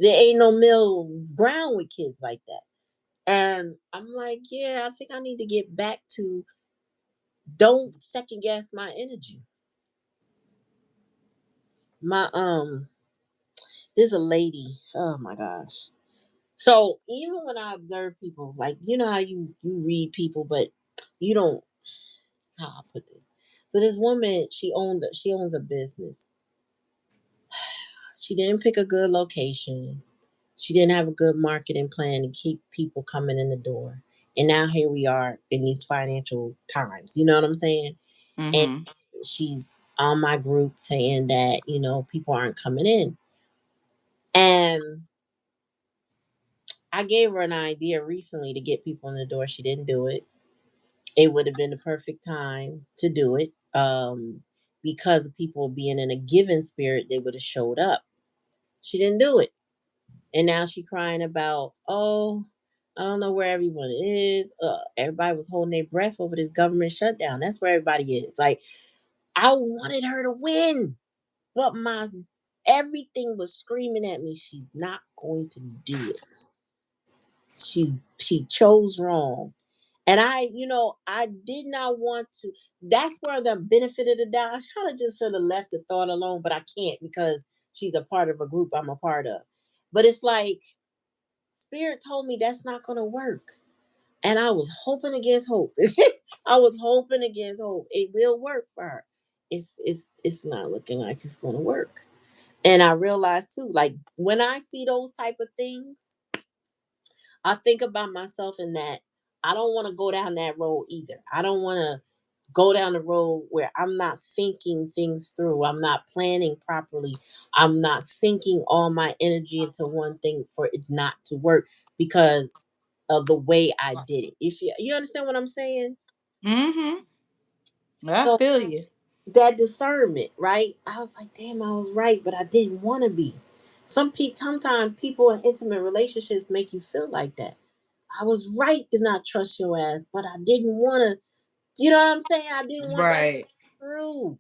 There ain't no middle ground with kids like that. And I'm like, yeah, I think I need to get back to don't second guess my energy. My there's a lady, oh my gosh. So even when I observe people, like you know how you read people, but you don't, how I put this. So this woman, she owns a business. She didn't pick a good location. She didn't have a good marketing plan to keep people coming in the door. And now here we are in these financial times. You know what I'm saying? And Mm-hmm. she's on my group saying that, people aren't coming in. And I gave her an idea recently to get people in the door. She didn't do it. It would have been the perfect time to do it. Because of people being in a given spirit, they would have showed up. She didn't do it. And now she crying about, oh, I don't know where everyone is. Everybody was holding their breath over this government shutdown. That's where everybody is. Like, I wanted her to win, but my everything was screaming at me. She's not going to do it. She chose wrong. And I did not want to. That's where the benefit of the doubt. I kind of just should have left the thought alone, but I can't because she's a part of a group I'm a part of. But it's like Spirit told me that's not going to work. And I was hoping against hope. I was hoping against hope. It will work for her. It's not looking like it's going to work. And I realized too, like when I see those type of things, I think about myself in that I don't want to go down that road either. I don't want to go down the road where I'm not thinking things through. I'm not planning properly. I'm not sinking all my energy into one thing for it not to work because of the way I did it. If you understand what I'm saying? Mm-hmm. I So feel you. that discernment, right? I was like, damn, I was right, but I didn't want to be. Sometimes people in intimate relationships make you feel like that. I was right to not trust your ass, but I didn't want to. You know what I'm saying? I didn't want that to Right. be true.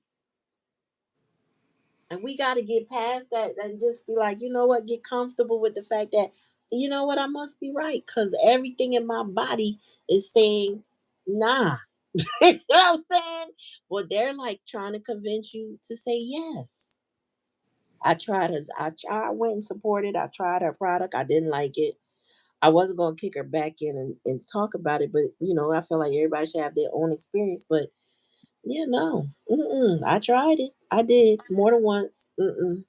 And we got to get past that and just be like, you know what? Get comfortable with the fact that, you know what? I must be right because everything in my body is saying, nah. You know what I'm saying? Well, they're like trying to convince you to say yes. I went and supported. I tried her product. I didn't like it. I wasn't gonna kick her back in and talk about it, but I feel like everybody should have their own experience. But yeah, no, I tried it. I did more than once. You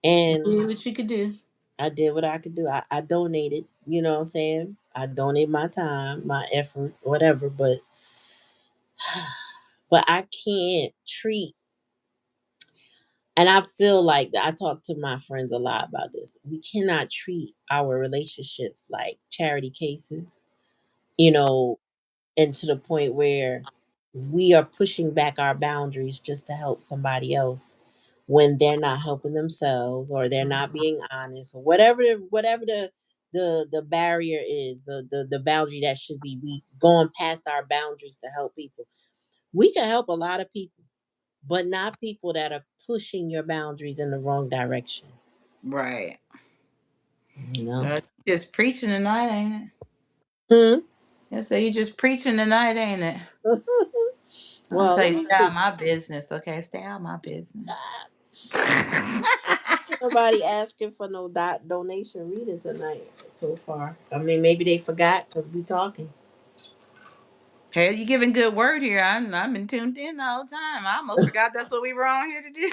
And did what you could do. I did what I could do. I donated. You know what I'm saying? I donate my time, my effort, whatever. But I can't treat. And I feel like I talk to my friends a lot about this. We cannot treat our relationships like charity cases. You know, and to the point where we are pushing back our boundaries just to help somebody else when they're not helping themselves or they're not being honest or whatever the barrier is, the boundary that should be, we going past our boundaries to help people. We can help a lot of people, but not people that are pushing your boundaries in the wrong direction. Right. You know. You just preaching tonight, ain't it? Hmm. Yeah, so you just preaching tonight, ain't it? I'm Well, let say me stay out see. my business, okay? Stay out my business. nobody asking for no donation reading tonight so far. I mean, maybe they forgot because we talking. Hey, you giving good word here. I'm in tuned in the whole time. I almost forgot that's what we were on here to do.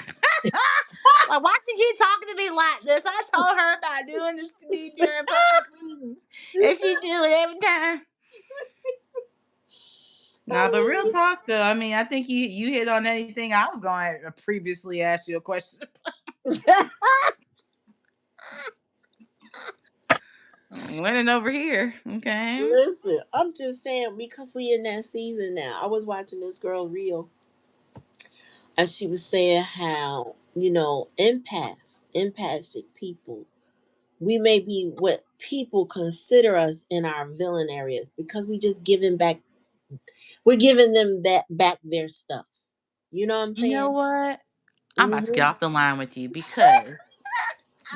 Like, why she keep talking to me like this? I told her about doing this to me during public readings, and she do it every time. Nah, but real talk though. I mean, I think you hit on anything I was going to previously ask you a question. Winning over here, okay? Listen, I'm just saying because we in that season now. I was watching this girl reel, and she was saying how empathic people, we may be what people consider us in our villain areas because we just giving back. We're giving them that back their stuff. You know what I'm You know saying? what? I'm about to get Mm-hmm. off the line with you because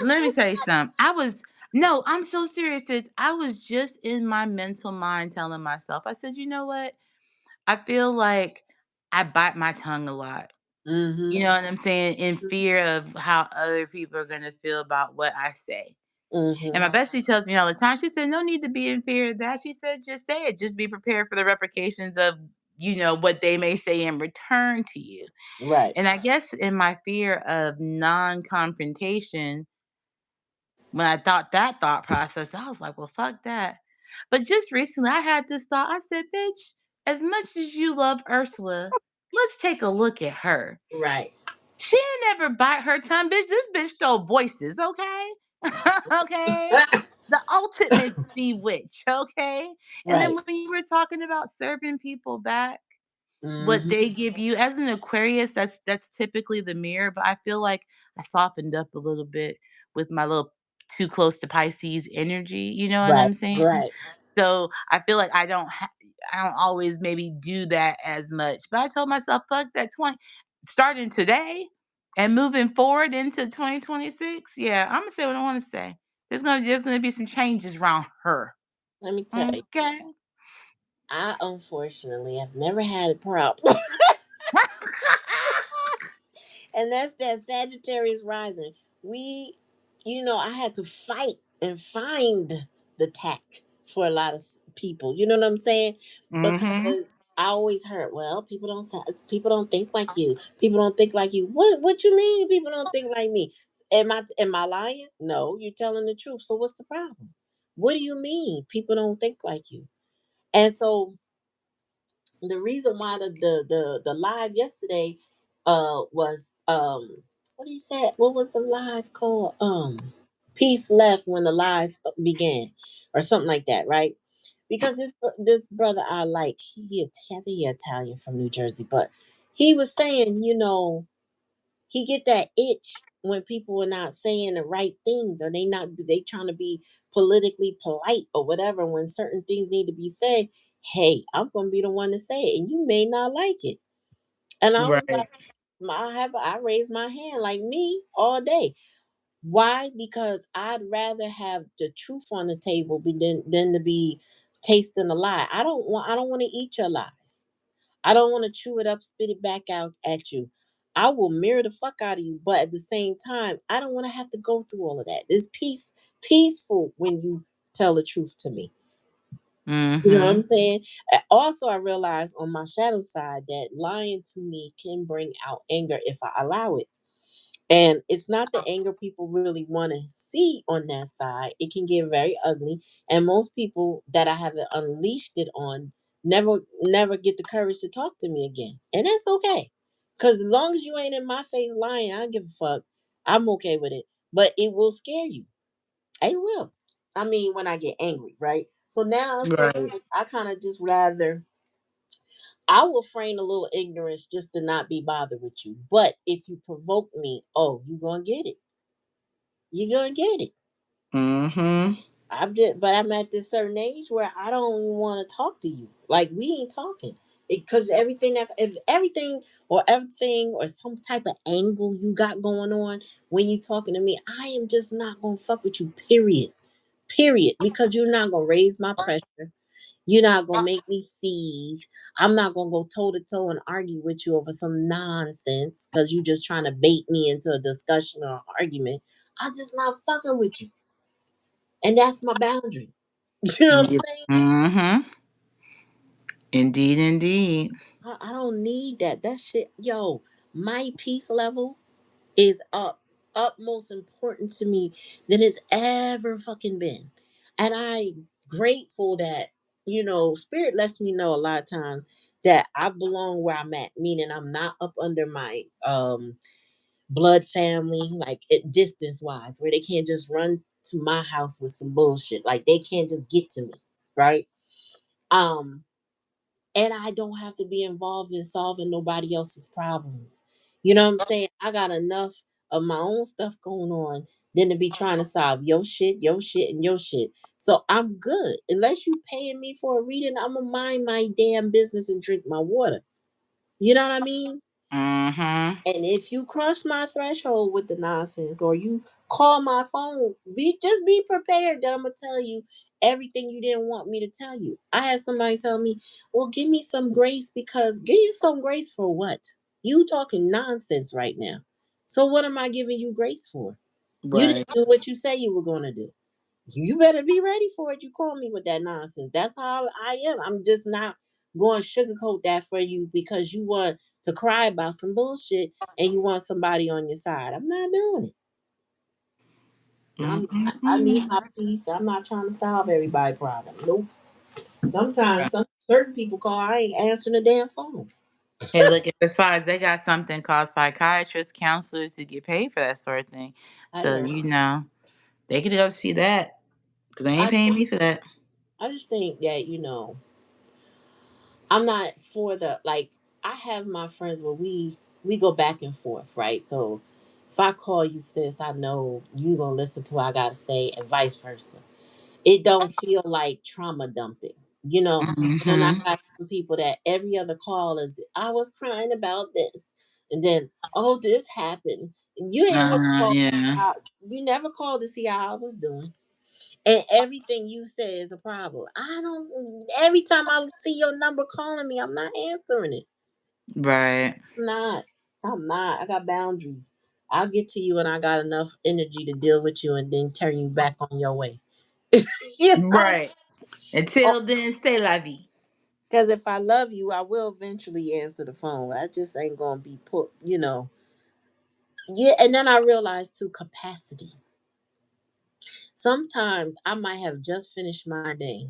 let me tell you something. No, I'm so serious. Sis. I was just in my mental mind telling myself, I said, you know what? I feel like I bite my tongue a lot. Mm-hmm. You know what I'm saying? In fear of how other people are going to feel about what I say. And Mm-hmm. my bestie tells me all the time, she said, no need to be in fear of that. She said, just say it. Just be prepared for the repercussions of, what they may say in return to you. Right. And I guess in my fear of non confrontation, when I thought that thought process, I was like, well, fuck that. But just recently, I had this thought. I said, bitch, as much as you love Ursula, let's take a look at her. Right. She ain't never bite her tongue, bitch. This bitch stole voices, okay? Okay? The ultimate sea witch, okay? And then Right. when you were talking about serving people back, what Mm-hmm. they give you as an Aquarius, that's typically the mirror, but I feel like I softened up a little bit with my little too close to Pisces energy, you know what Right. I'm saying? Right. So I feel like I don't always maybe do that as much. But I told myself, fuck that 20 starting today and moving forward into 2026. Yeah, I'm gonna say what I want to say. There's gonna be some changes around her. Let me tell you, Okay. I unfortunately have never had a problem. And that's that Sagittarius rising. We, I had to fight and find the tact for a lot of people. You know what I'm saying? Mm-hmm. Because I always heard, well, people don't think like you. People don't think like you. What you mean? People don't think like me? Am I lying? No, you're telling the truth. So what's the problem? What do you mean? People don't think like you. And so the reason why the live yesterday was what he said, what was the live called, peace left when the lies began, or something like that, right? Because this brother I like, I think he Italian from New Jersey, but he was saying, he get that itch when people are not saying the right things, or they trying to be politically polite or whatever, when certain things need to be said. Hey, I'm gonna be the one to say it, and you may not like it. And I was like, Right. I raised my hand like me all day. Why? Because I'd rather have the truth on the table than to be tasting a lie. I don't want to eat your lies. I don't want to chew it up, spit it back out at you. I will mirror the fuck out of you, but at the same time, I don't want to have to go through all of that. It's peaceful when you tell the truth to me. You know what I'm Mm-hmm. saying? Also, I realized on my shadow side that lying to me can bring out anger if I allow it. And it's not the anger people really want to see on that side. It can get very ugly. And most people that I haven't unleashed it on never get the courage to talk to me again. And that's okay. Because as long as you ain't in my face lying, I don't give a fuck. I'm okay with it. But it will scare you. It will. I mean, when I get angry, right? So now I feel Right. like I kind of just rather, I will feign a little ignorance just to not be bothered with you. But if you provoke me, oh, you gonna get it. You gonna get it. Mm-hmm. But I'm at this certain age where I don't even want to talk to you. Like, we ain't talking, because everything or some type of angle you got going on when you talking to me, I am just not gonna fuck with you. Period. Period. Because you're not gonna raise my pressure. You're not gonna make me seethe. I'm not gonna go toe to toe and argue with you over some nonsense because you're just trying to bait me into a discussion or argument. I'm just not fucking with you. And that's my boundary. You know what I'm Yeah. saying? Mm-hmm. Indeed, indeed. I don't need that. That shit, yo, my peace level is utmost important to me than it's ever fucking been. And I'm grateful that, spirit lets me know a lot of times that I belong where I'm at, meaning I'm not up under my blood family, like it distance wise, where they can't just run to my house with some bullshit. Like they can't just get to me, right? Um, and I don't have to be involved in solving nobody else's problems. You know what I'm saying? I got enough of my own stuff going on than to be trying to solve your shit, and your shit. So I'm good. Unless you paying me for a reading, I'm gonna mind my damn business and drink my water. You know what I mean? Mm-hmm. And if you cross my threshold with the nonsense or you call my phone, be prepared that I'm gonna tell you everything you didn't want me to tell you. I had somebody tell me, "Well, give me some grace because give you some grace for what? You talking nonsense right now. So what am I giving you grace for? You didn't Right. do what you say you were gonna do. You better be ready for it. You call me with that nonsense. That's how I am. I'm just not going to sugarcoat that for you because you want to cry about some bullshit and you want somebody on your side. I'm not doing it. I'm not. I need Mm-mm-mm. my peace. I'm not trying to solve everybody's problem. Nope. Right. Sometimes certain people call, I ain't answering the damn phone. Hey, look, as far as they got something called psychiatrists, counselors who get paid for that sort of thing. I So, know. they could go see that because they ain't I paying me for that. I just think that I'm not for the like. I have my friends where we go back and forth, right? So if I call you sis, I know you gonna listen to what I gotta say, and vice versa. It don't feel like trauma dumping, you know. And then I Mm-hmm. got some people that every other call is, I was crying about this, and then this happened. You ain't really called. Yeah. You never called to see how I was doing. And everything you say is a problem. I don't. Every time I see your number calling me, I'm not answering it. Right. I'm not. I'm not. I got boundaries. I'll get to you, and I got enough energy to deal with you, and then turn you back on your way. You know, Right. Until then, say la vie. because if I love you, I will eventually answer the phone. I just ain't gonna be put. Yeah. And then I realized too, capacity. Sometimes I might have just finished my day,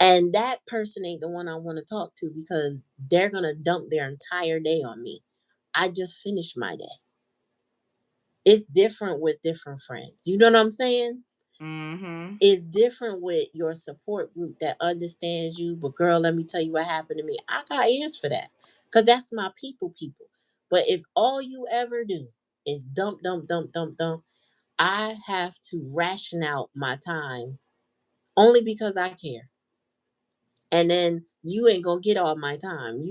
and that person ain't the one I want to talk to because they're going to dump their entire day on me. I just finished my day. It's different with different friends. You know what I'm saying? Mm-hmm. It's different with your support group that understands you. But girl, let me tell you what happened to me. I got ears for that because that's my people. But if all you ever do is dump, dump, dump, dump, dump, I have to ration out my time only because I care. And then you ain't gonna get all my time.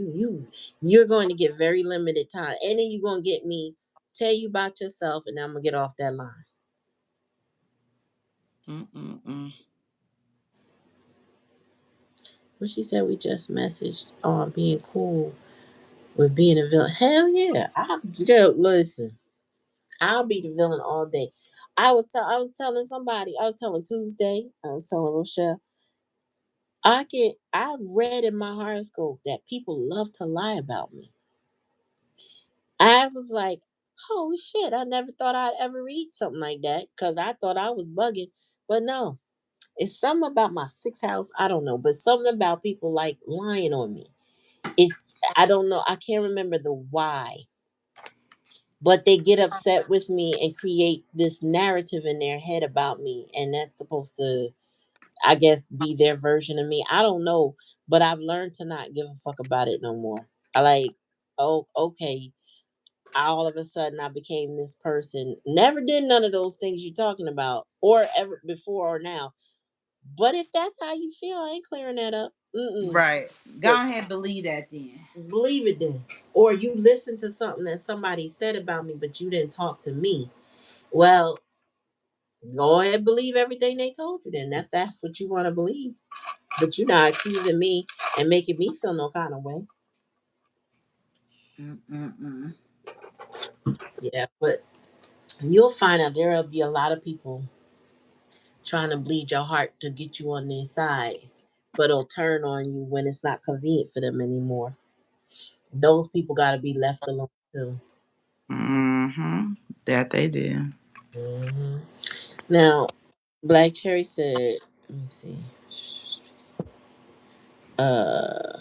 You're going to get very limited time, and then you're gonna get me tell you about yourself, and I'm gonna get off that line. Mm-mm-mm. But she said we just messaged on being cool with being a villain. Hell yeah, girl, listen. I'll be the villain all day. I was telling somebody. I was telling Tuesday. I was telling Rochelle. I read in my horoscope that people love to lie about me. I was like, holy shit, I never thought I'd ever read something like that because I thought I was bugging. But no, it's something about my sixth house. I don't know, but something about people like lying on me. I don't know. I can't remember the why, but they get upset with me and create this narrative in their head about me. And that's supposed to, I guess, be their version of me. I don't know, but I've learned to not give a fuck about it no more. I like, oh, okay, all of a sudden I became this person. Never did none of those things you're talking about, or ever before or now. But if that's how you feel, I ain't clearing that up. Mm-mm. Right. Go Look, ahead, believe that then. believe it then. Or you listen to something that somebody said about me, but you didn't talk to me. Well, go ahead, believe everything they told you. Then that's what you want to believe. But you're not accusing me and making me feel no kind of way. Mm-mm-mm. Yeah, but You'll find out there'll be a lot of people trying to bleed your heart to get you on their side, but it'll turn on you when it's not convenient for them anymore. Those people got to be left alone too. Mm-hmm. That they do. hmm Now, Black Cherry said, let me see. Uh,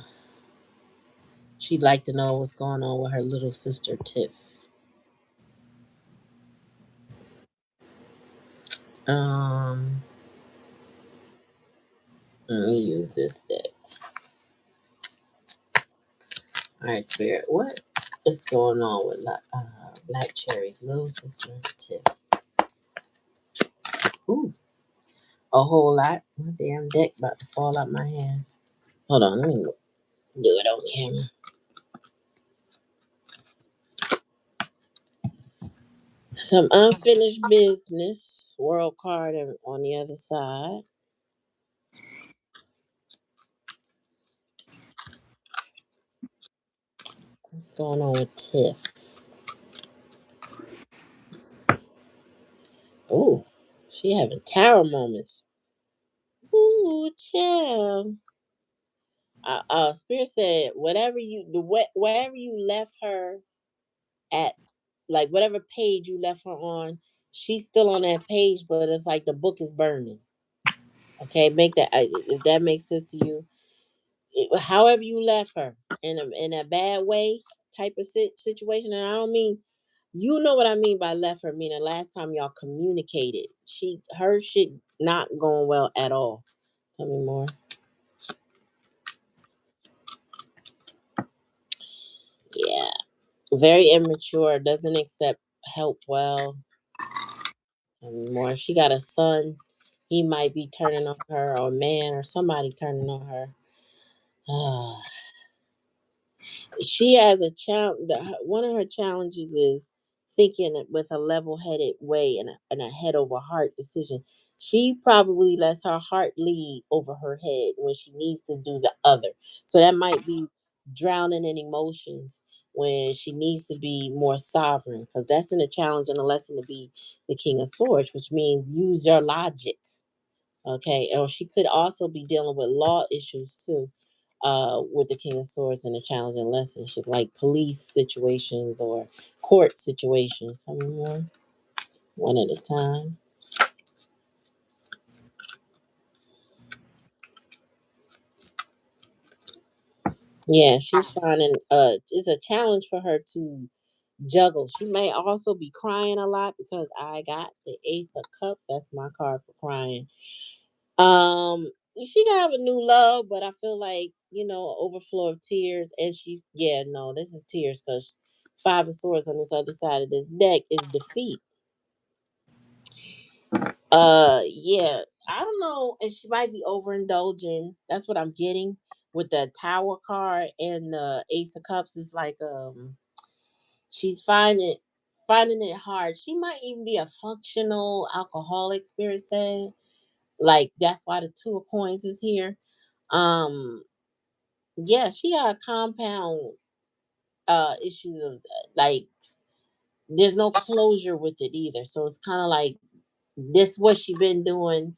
she'd like to know what's going on with her little sister Tiff. Um, Let me use this deck. All right, Spirit. What is going on with Black Cherry's little sister Tiff? Ooh, a whole lot. My damn deck about to fall out my hands. Hold on, let me do it on camera. Some unfinished business. World card on the other side. What's going on with Tiff? Ooh, she having tower moments. Ooh, chill. Spirit said, wherever you left her at, like whatever page you left her on, she's still on that page, but it's like the book is burning. Okay, make that if that makes sense to you. However you left her in a bad way type of situation, and I don't mean, you know what I mean by left her. Meaning last time y'all communicated, her shit not going well at all. Tell me more. Yeah, very immature. Doesn't accept help well. Tell me more. If she got a son, he might be turning on her, or a man, or somebody turning on her. She has a challenge. One of her challenges is thinking with a level-headed way and a head over heart decision. She probably lets her heart lead over her head when she needs to do the other. So that might be drowning in emotions when she needs to be more sovereign, because that's in a challenge and a lesson to be the King of Swords, which means use your logic. Okay, or she could also be dealing with law issues too, with the King of Swords and a challenging lesson, like police situations or court situations. Tell me more, one at a time. Yeah, she's finding it's a challenge for her to juggle. She may also be crying a lot because I got the Ace of Cups. That's my card for crying. Um, she can have a new love, but I feel like, overflow of tears. And yeah, no, this is tears because Five of Swords on this other side of this deck is defeat. Yeah, I don't know, and she might be overindulging. That's what I'm getting with the Tower card and the Ace of Cups. Is like she's finding it hard. She might even be a functional alcoholic. Spirit said, like that's why the Two of Coins is here. Um, yeah, she got compound issues of, like, there's no closure with it either. So it's kind of like this what she been doing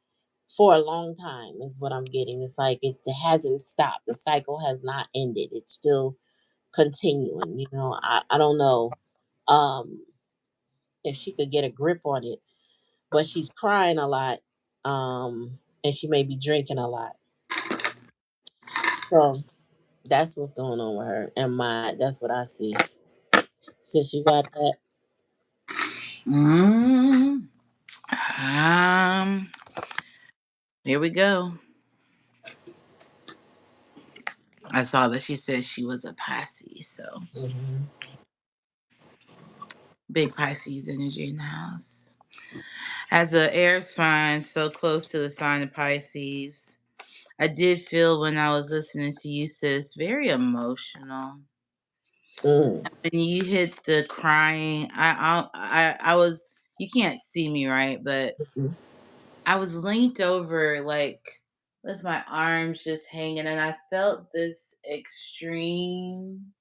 for a long time is what I'm getting. It's like it hasn't stopped. The cycle has not ended. It's still continuing. I don't know um if she could get a grip on it, but she's crying a lot, and she may be drinking a lot. So that's what's going on with her. And that's what I see. Since you got that. Mm, um, here we go. I saw that she said she was a Pisces, so hmm big Pisces energy in the house. As an air sign so close to the sign of Pisces, I did feel when I was listening to you, sis, very emotional. Mm. When you hit the crying, I was. You can't see me, right? But Mm. I was linked over, like with my arms just hanging, and I felt this extreme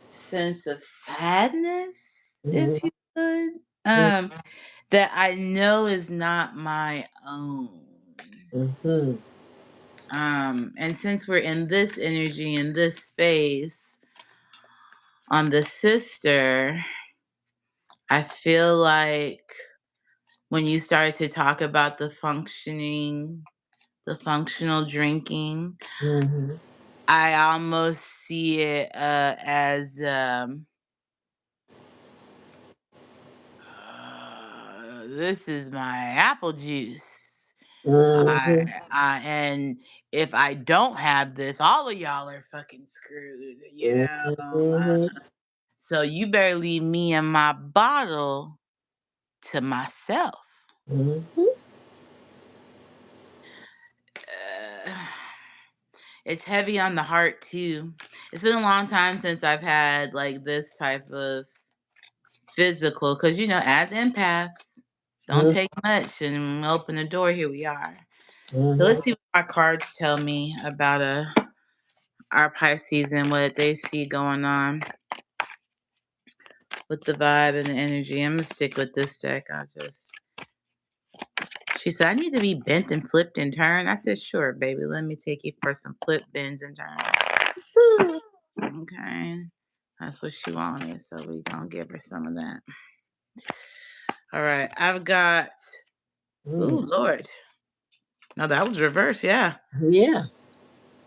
sense of sadness, if Mm. you could. um, that I know is not my own. Mm-hmm. And since we're in this energy, in this space, on the sister, I feel like when you started to talk about the functional drinking, Mm-hmm. I almost see it as this is my apple juice. I, Mm-hmm. and if I don't have this, all of y'all are fucking screwed, you know. Mm-hmm. So you better leave me and my bottle to myself. Mm-hmm. Uh, it's heavy on the heart too. It's been a long time since I've had like this type of physical, because as empaths, don't take much, and open the door. Here we are. So Mm-hmm. let's see what my cards tell me about our Pisces and what they see going on with the vibe and the energy. I'm gonna stick with this deck. She said, I need to be bent and flipped and turned. I said, sure, baby. Let me take you for some flip bends and turns. Okay. That's what she wanted. So we gonna give her some of that. All right. I've got, ooh, Mm. Lord. No, that was reverse. Yeah. Yeah.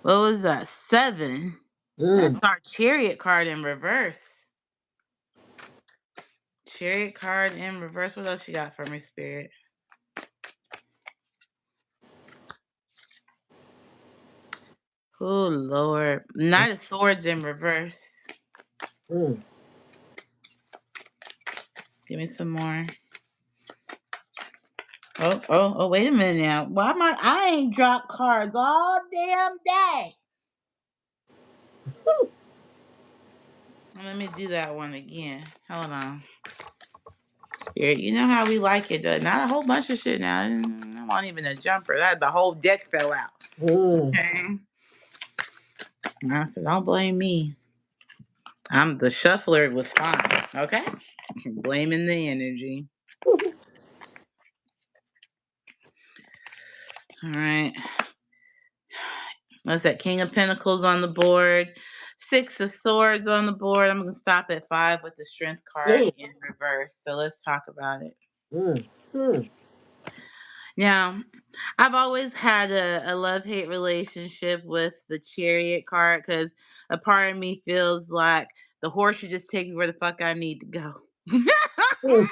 What was that? 7. That's Mm. our chariot card in reverse. Chariot card in reverse. What else you got for me, Spirit? Oh, Lord. Knight of Swords in reverse. Mm. Give me some more. Oh, wait a minute now. Why am I ain't dropped cards all damn day. Let me do that one again. Hold on. Spirit, you know how we like it, though. Not a whole bunch of shit now. I want even a jumper. The whole deck fell out. Mm. Okay. And I said, don't blame me. I'm the shuffler was fine. Okay. Blaming the energy. All right. What's that? King of Pentacles on the board. 6 of Swords on the board. I'm going to stop at 5 with the Strength card Damn. in reverse. So let's talk about it. Mm. Mm. Now, I've always had a love-hate relationship with the Chariot card because a part of me feels like the horse should just take me where the fuck I need to go. Mm.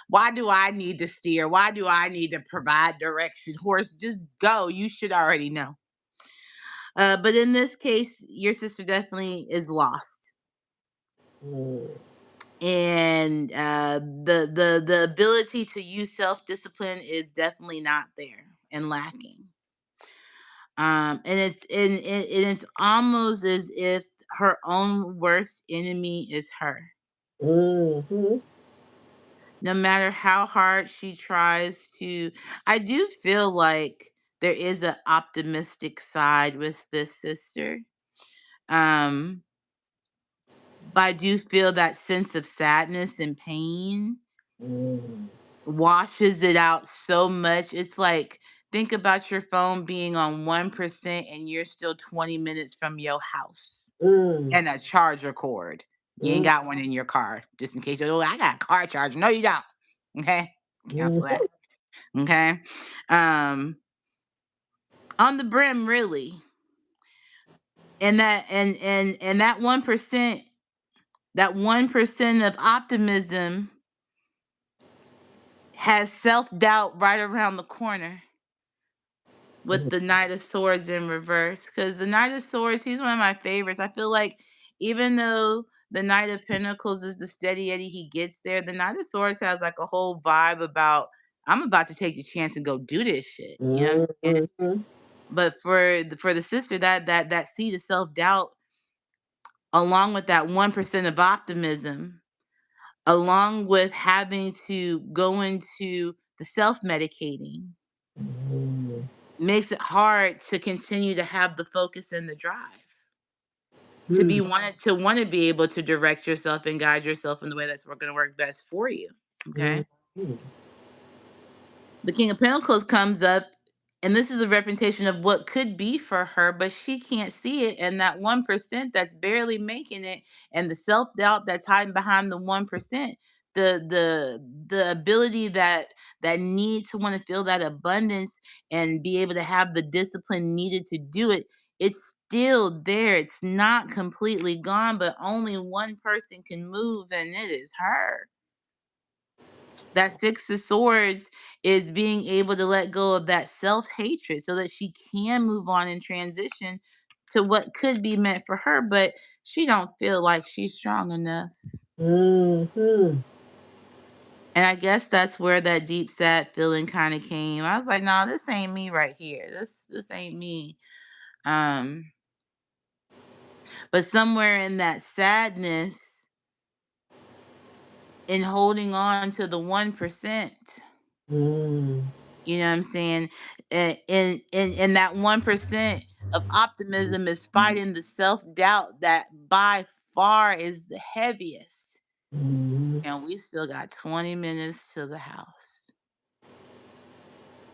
Why do I need to steer? Why do I need to provide direction? Horse, just go. You should already know. But in this case, your sister definitely is lost, Mm. and the ability to use self discipline is definitely not there and lacking. And it's almost as if her own worst enemy is her. Mm. No matter how hard she tries to, I do feel like there is an optimistic side with this sister. Um, but I do feel that sense of sadness and pain Mm. washes it out so much. It's like, think about your phone being on 1% and you're still 20 minutes from your house Mm. and a charger cord. You ain't Mm. got one in your car, just in case you're like, I got a car charger. No, you don't. Okay. Cancel that. Mm. Okay. Um, on the brim, really. And that 1%, that 1% of optimism has self-doubt right around the corner with Mm. the Knight of Swords in reverse. Because the Knight of Swords, he's one of my favorites. I feel like even though the Knight of Pentacles is the steady Eddie, he gets there. The Knight of Swords has like a whole vibe about, I'm about to take the chance and go do this shit. You know what I'm saying? Mm. But for the sister, that seed of self doubt, along with that 1% of optimism, along with having to go into the self medicating, Mm. makes it hard to continue to have the focus and the drive. to be wanted to want to be able to direct yourself and guide yourself in the way that's going to work best for you. Okay. Mm-hmm. The King of Pentacles comes up, and this is a representation of what could be for her, but she can't see it. And that 1% that's barely making it, and the self doubt that's hiding behind the 1%, the ability that need to want to feel that abundance and be able to have the discipline needed to do it. It's still there. It's not completely gone, but only one person can move, and it is her. That Six of Swords is being able to let go of that self-hatred so that she can move on and transition to what could be meant for her, but she don't feel like she's strong enough. Mm-hmm. And I guess that's where that deep sad feeling kind of came. I was like, no, this ain't me right here. This ain't me. Um, but somewhere in that sadness, in holding on to the 1%, Mm. you know what I'm saying? In that 1% of optimism is fighting the self-doubt that by far is the heaviest. Mm. And we still got 20 minutes to the house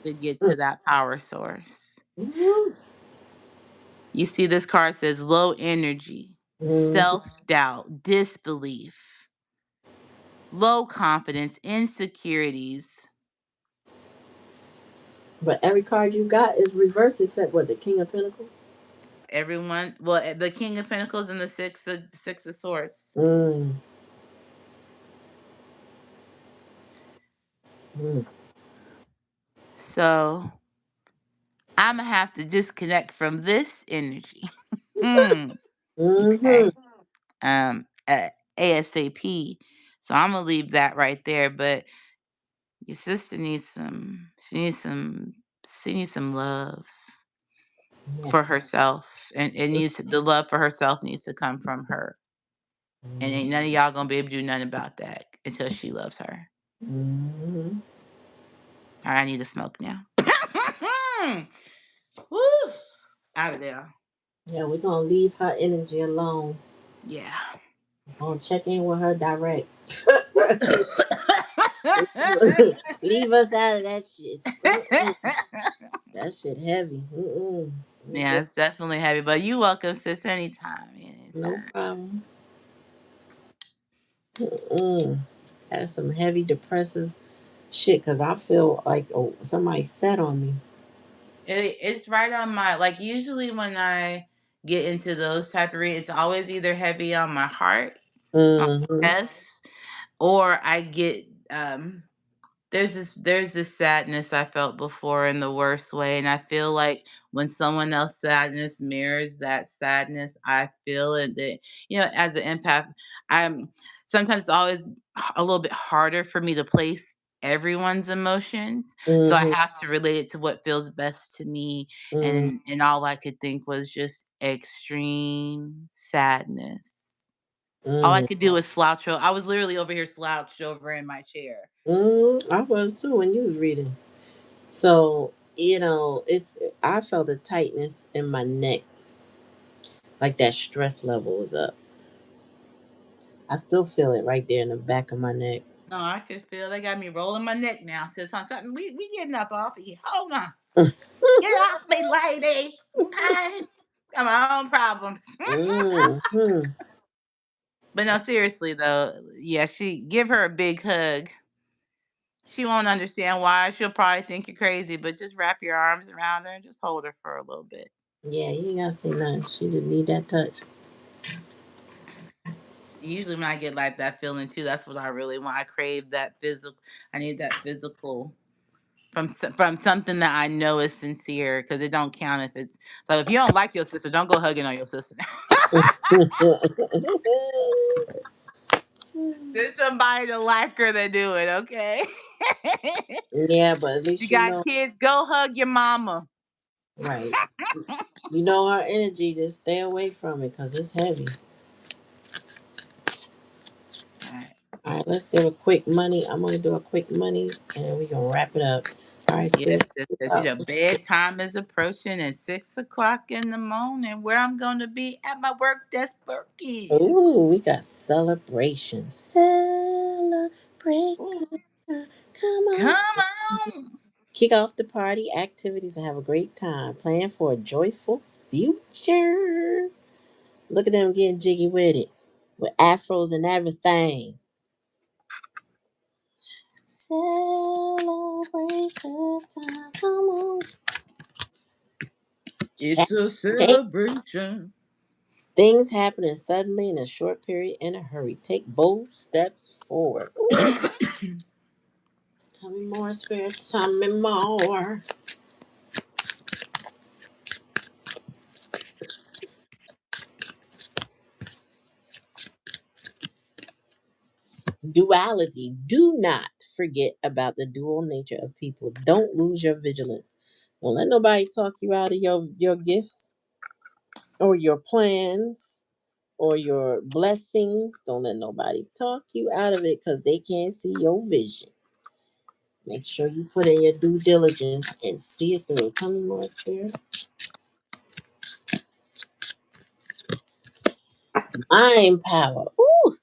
to get to that power source. Mm. You see, this card says low energy, Mm. self-doubt, disbelief, low confidence, insecurities. But every card you got is reversed except what, the King of Pentacles? Everyone, well, the King of Pentacles and the Six of Swords. Mm. Mm. So I'm gonna have to disconnect from this energy. Hmm. Mm-hmm. Okay. ASAP. So I'm gonna leave that right there. But your sister needs some. She needs some love Yeah. for herself, and it needs the love for herself needs to come from her. And ain't none of y'all gonna be able to do nothing about that until she loves her. Mm-hmm. All right, I need to smoke now. Woo! Out of there. Yeah, we're gonna leave her energy alone. Yeah. We're gonna check in with her direct. Leave us out of that shit. Mm-mm. That shit heavy. Mm-mm. We Yeah, good. it's definitely heavy, but you welcome, sis, anytime, No anytime. problem. Mm. That's some heavy depressive shit. Cause I feel like, oh, somebody sat on me. It's right on my like. Usually, when I get into those type of reads, it's always either heavy on my heart, my Mm-hmm. chest, or I get there's this sadness I felt before in the worst way, and I feel like when someone else's sadness mirrors that sadness, I feel it. That as an empath, I'm sometimes it's always a little bit harder for me to place everyone's emotions, so I Mm-hmm. have to relate it to what feels best to me, and all I could think was just extreme sadness. All I Mm-hmm. could do was slouch. I was literally over here slouched over in my chair. I was too when you was reading. So, I felt a tightness in my neck, like that stress level was up. I still feel it right there in the back of my neck. No, I can feel they got me rolling my neck now. Says something. We getting up off of here. Hold on. Get off me, lady. Okay. Got my own problems. Mm-hmm. But no, seriously though, yeah, she give her a big hug. She won't understand why. She'll probably think you're crazy, but just wrap your arms around her and just hold her for a little bit. Yeah, you ain't gotta say nothing. She didn't need that touch. Usually when I get like that feeling too, that's what I really want. I crave that physical. I need that physical from something that I know is sincere, because it don't count if it's like if you don't like your sister, don't go hugging on your sister. There's somebody to like her to do it, okay? Yeah, but at You least you got know, kids, go hug your mama. right? You know her energy. Just stay away from it because it's heavy. All right. All right, let's do a quick money. I'm gonna do a quick money, and we gonna wrap it up. All right, Yes, Spirit. because bedtime is approaching at 6 o'clock in the morning. Where I'm going to be at my work desk working. Ooh, we got celebration. Celebrate. Ooh, Come on. come on. Kick off the party activities and have a great time. Plan for a joyful future. Look at them getting jiggy with it. With afros and everything. Celebrate the time. Come on. It's a Change. celebration. Things happening suddenly in a short period in a hurry. Take bold steps forward. Ooh, tell me more, Spirit. Tell me more. Duality. Do not forget about the dual nature of people. Don't lose your vigilance. Don't let nobody talk you out of your gifts or your plans or your blessings. Don't let nobody talk you out of it because they can't see your vision. Make sure you put in your due diligence and see it through. Tell me more, Spirit. Mind power. Ooh.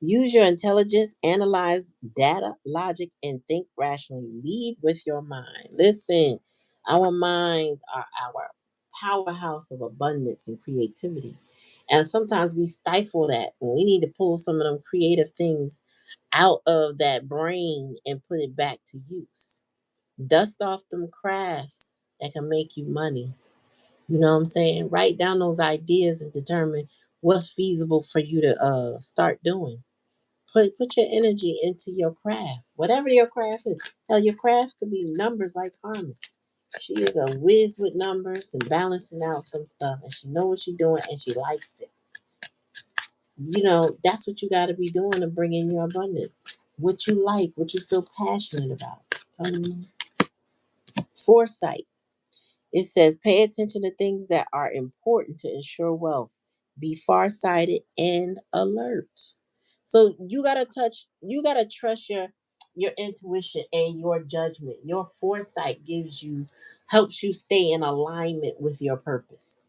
Use your intelligence, analyze data, logic, and think rationally. Lead with your mind. Listen, our minds are our powerhouse of abundance and creativity. And sometimes we stifle that. And we need to pull some of them creative things out of that brain and put it back to use. Dust off them crafts that can make you money. You know what I'm saying? Write down those ideas and determine what's feasible for you to start doing. Put your energy into your craft, whatever your craft is. Hell, your craft could be numbers like Carmen. She is a whiz with numbers and balancing out some stuff, and she knows what she's doing, and she likes it. You know, that's what you got to be doing to bring in your abundance. What you like, what you feel passionate about. Foresight. It says, pay attention to things that are important to ensure wealth. Be farsighted and alert. So you gotta trust your intuition and your judgment. Your foresight helps you stay in alignment with your purpose.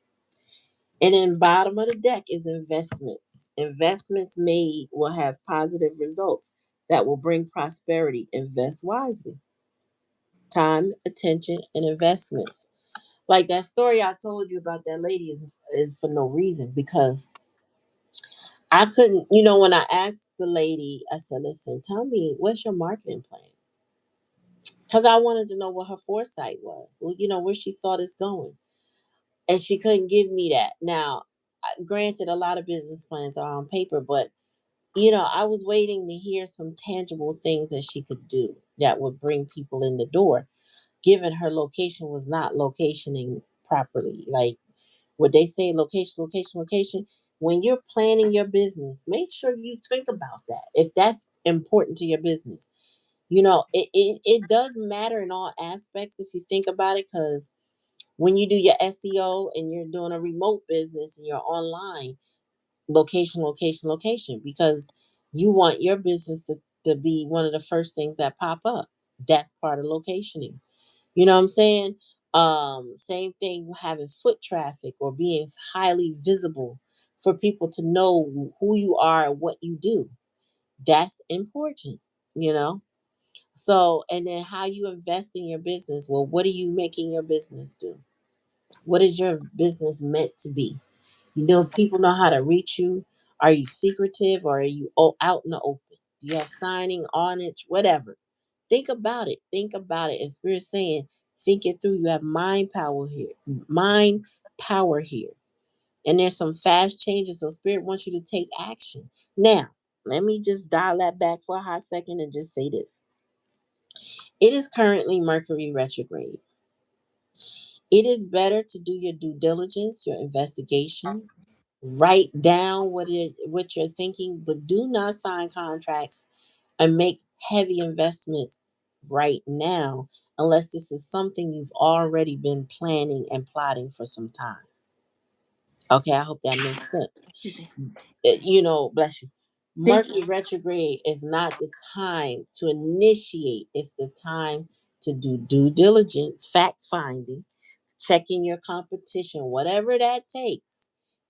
And then bottom of the deck is investments. Investments made will have positive results that will bring prosperity. Invest wisely. Time, attention, and investments. Like that story I told you about that lady is for no reason because I couldn't, when I asked the lady, I said, listen, tell me, what's your marketing plan? Because I wanted to know what her foresight was, well, where she saw this going. And she couldn't give me that. Now, granted, a lot of business plans are on paper, but, I was waiting to hear some tangible things that she could do that would bring people in the door, given her location was not locationing properly. Like, what they say, location, location, location. When you're planning your business, make sure you think about that. If that's important to your business, it does matter in all aspects if you think about it. Because when you do your SEO and you're doing a remote business and you're online, location, location, location, because you want your business to be one of the first things that pop up. That's part of locationing. You know what I'm saying? Same thing having foot traffic or being highly visible for people to know who you are and what you do. That's important, you know? So, and then how you invest in your business. Well, what are you making your business do? What is your business meant to be? If people know how to reach you, are you secretive or are you out in the open? Do you have signing on it? Whatever. Think about it. Think about it. As we're saying, think it through. You have mind power here. Mind power here. And there's some fast changes. So Spirit wants you to take action. Now, let me just dial that back for a hot second and just say this. It is currently Mercury retrograde. It is better to do your due diligence, your investigation, write down what you're thinking, but do not sign contracts and make heavy investments right now unless this is something you've already been planning and plotting for some time. Okay, I hope that makes Excuse sense. me. Bless you. Thank you. Mercury retrograde is not the time to initiate, it's the time to do due diligence, fact finding, checking your competition, whatever that takes.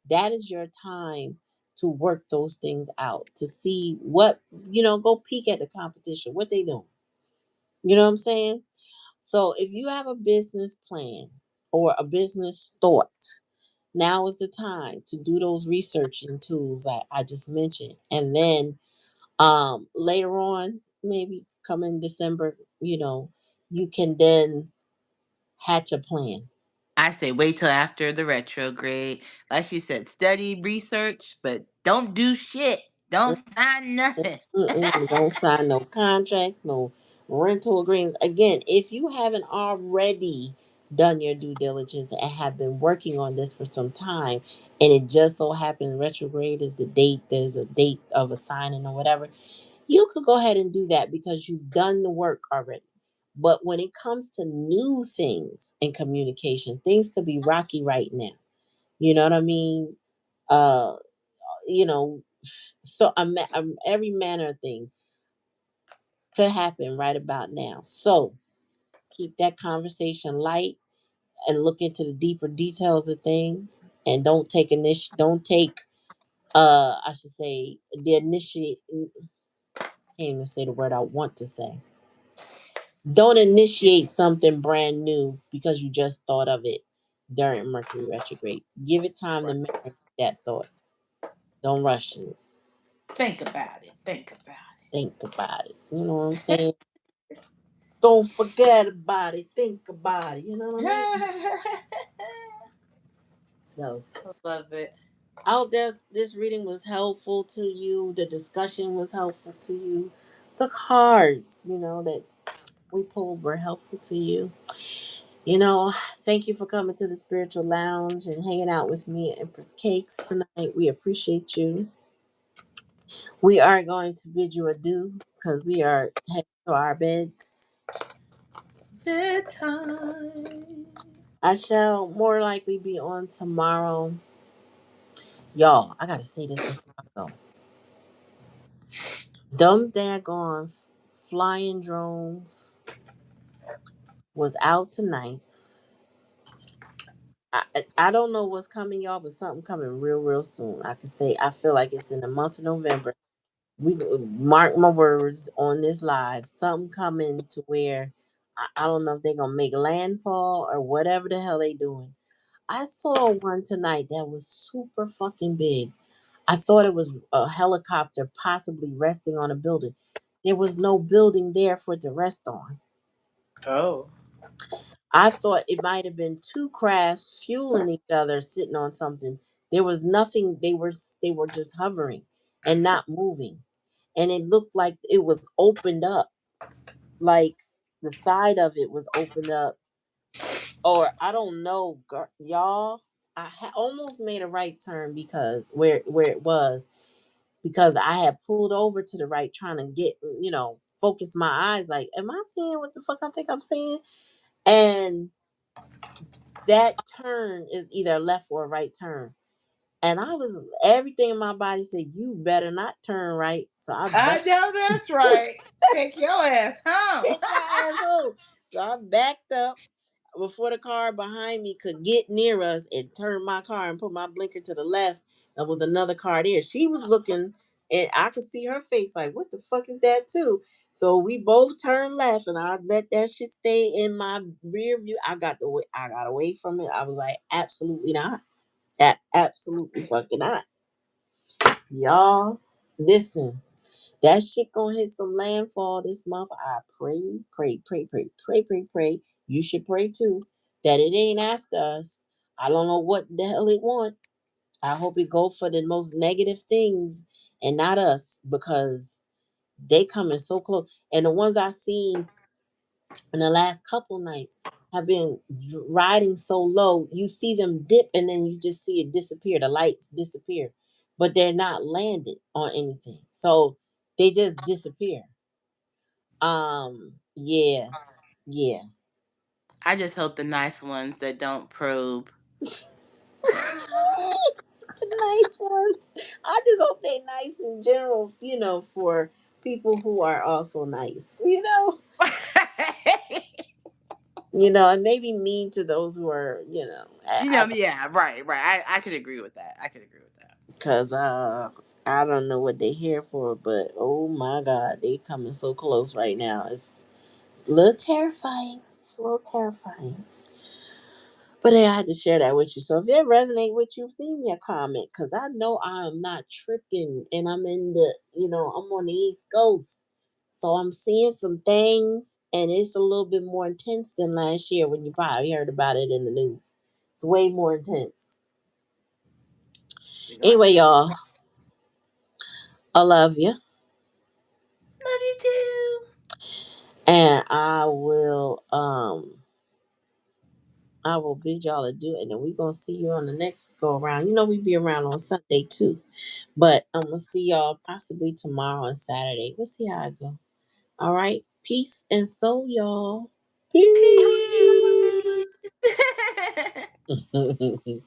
That is your time to work those things out, to see what, go peek at the competition, what they doing. You know what I'm saying? So if you have a business plan or a business thought, now is the time to do those researching tools that I just mentioned. And then later on, maybe come in December, you can then hatch a plan. I say wait till after the retrograde. Like you said, study, research, but don't do shit. Don't sign nothing. Mm-mm, don't sign no contracts, no rental agreements. Again, if you haven't already done your due diligence and have been working on this for some time, and it just so happened retrograde is the date, there's a date of a signing or whatever, you could go ahead and do that because you've done the work already. But when it comes to new things in communication, things could be rocky right now. You know what I mean? Uh, you know, so every manner of thing could happen right about now. So keep that conversation light and look into the deeper details of things, and don't take I should say the initiate. Can't even say the word I want to say. Don't initiate something brand new because you just thought of it during Mercury retrograde. Give it time to marinate that thought. Don't rush it. Think about it. Think about Think about it. You know what I'm saying? Don't forget about it. Think about it. You know what I mean? it. So I love it. I hope that this reading was helpful to you. The discussion was helpful to you. The cards, that we pulled were helpful to you. Thank you for coming to the spiritual lounge and hanging out with me at Empress Cakes tonight. We appreciate you. We are going to bid you adieu because we are heading to our beds. Bedtime. I shall more likely be on tomorrow. Y'all, I gotta say this before I go. Dumb daggone flying drones was out tonight. I don't know what's coming, y'all, but something coming real, real soon. I can say I feel like it's in the month of November. We mark my words on this live. Something coming to where I don't know if they're gonna make landfall or whatever the hell they doing. I saw one tonight that was super fucking big. I thought it was a helicopter possibly resting on a building. There was no building there for it to rest on. Oh. I thought it might have been two crafts fueling each other, sitting on something. There was nothing. They were just hovering and not moving, and it looked like it was opened up, like the side of it was opened up, or I don't know, y'all. I almost made a right turn because where it was, because I had pulled over to the right trying to get focus my eyes. Like, am I seeing what the fuck I think I'm seeing? And that turn is either a left or a right turn. And I was everything in my body said, you better not turn right. So I I backed know that's right. Take your ass home. take my ass home. So I backed up before the car behind me could get near us and turned my car and put my blinker to the left. There was another car there. She was looking and I could see her face like, what the fuck is that too? So we both turned left and I let that shit stay in my rear view. I got away from it. I was like, absolutely not. Absolutely fucking not. Y'all, listen. That shit gonna hit some landfall this month. I pray, pray, pray, pray, pray, pray, pray. You should pray too. That it ain't after us. I don't know what the hell it want. I hope it go for the most negative things and not us because they coming so close. And the ones I seen in the last couple nights have been riding so low. You see them dip and then you just see it disappear. The lights disappear, but they're not landed on anything. So they just disappear. Yes, yeah. I just hope the nice ones that don't probe. Nice ones. I just hope they nice in general, for people who are also nice. And maybe mean to those who are, Yeah, right, right. I could agree with that. I could agree with that. because I don't know what they're here for, but oh my God, they coming so close right now. It's a little terrifying. It's a little terrifying. But hey, I had to share that with you. So if it resonate with you, leave me a comment because I know I am not tripping, and I'm in I'm on the East Coast, so I'm seeing some things, and it's a little bit more intense than last year when you probably heard about it in the news. It's way more intense. We're gonna have to Anyway, check. y'all, I love you, Love you too. and I will bid y'all adieu, and then we're gonna see you on the next go around. We be around on Sunday too. But I'm gonna see y'all possibly tomorrow and Saturday. We'll see how I go. All right. Peace and soul, y'all. Peace. Peace.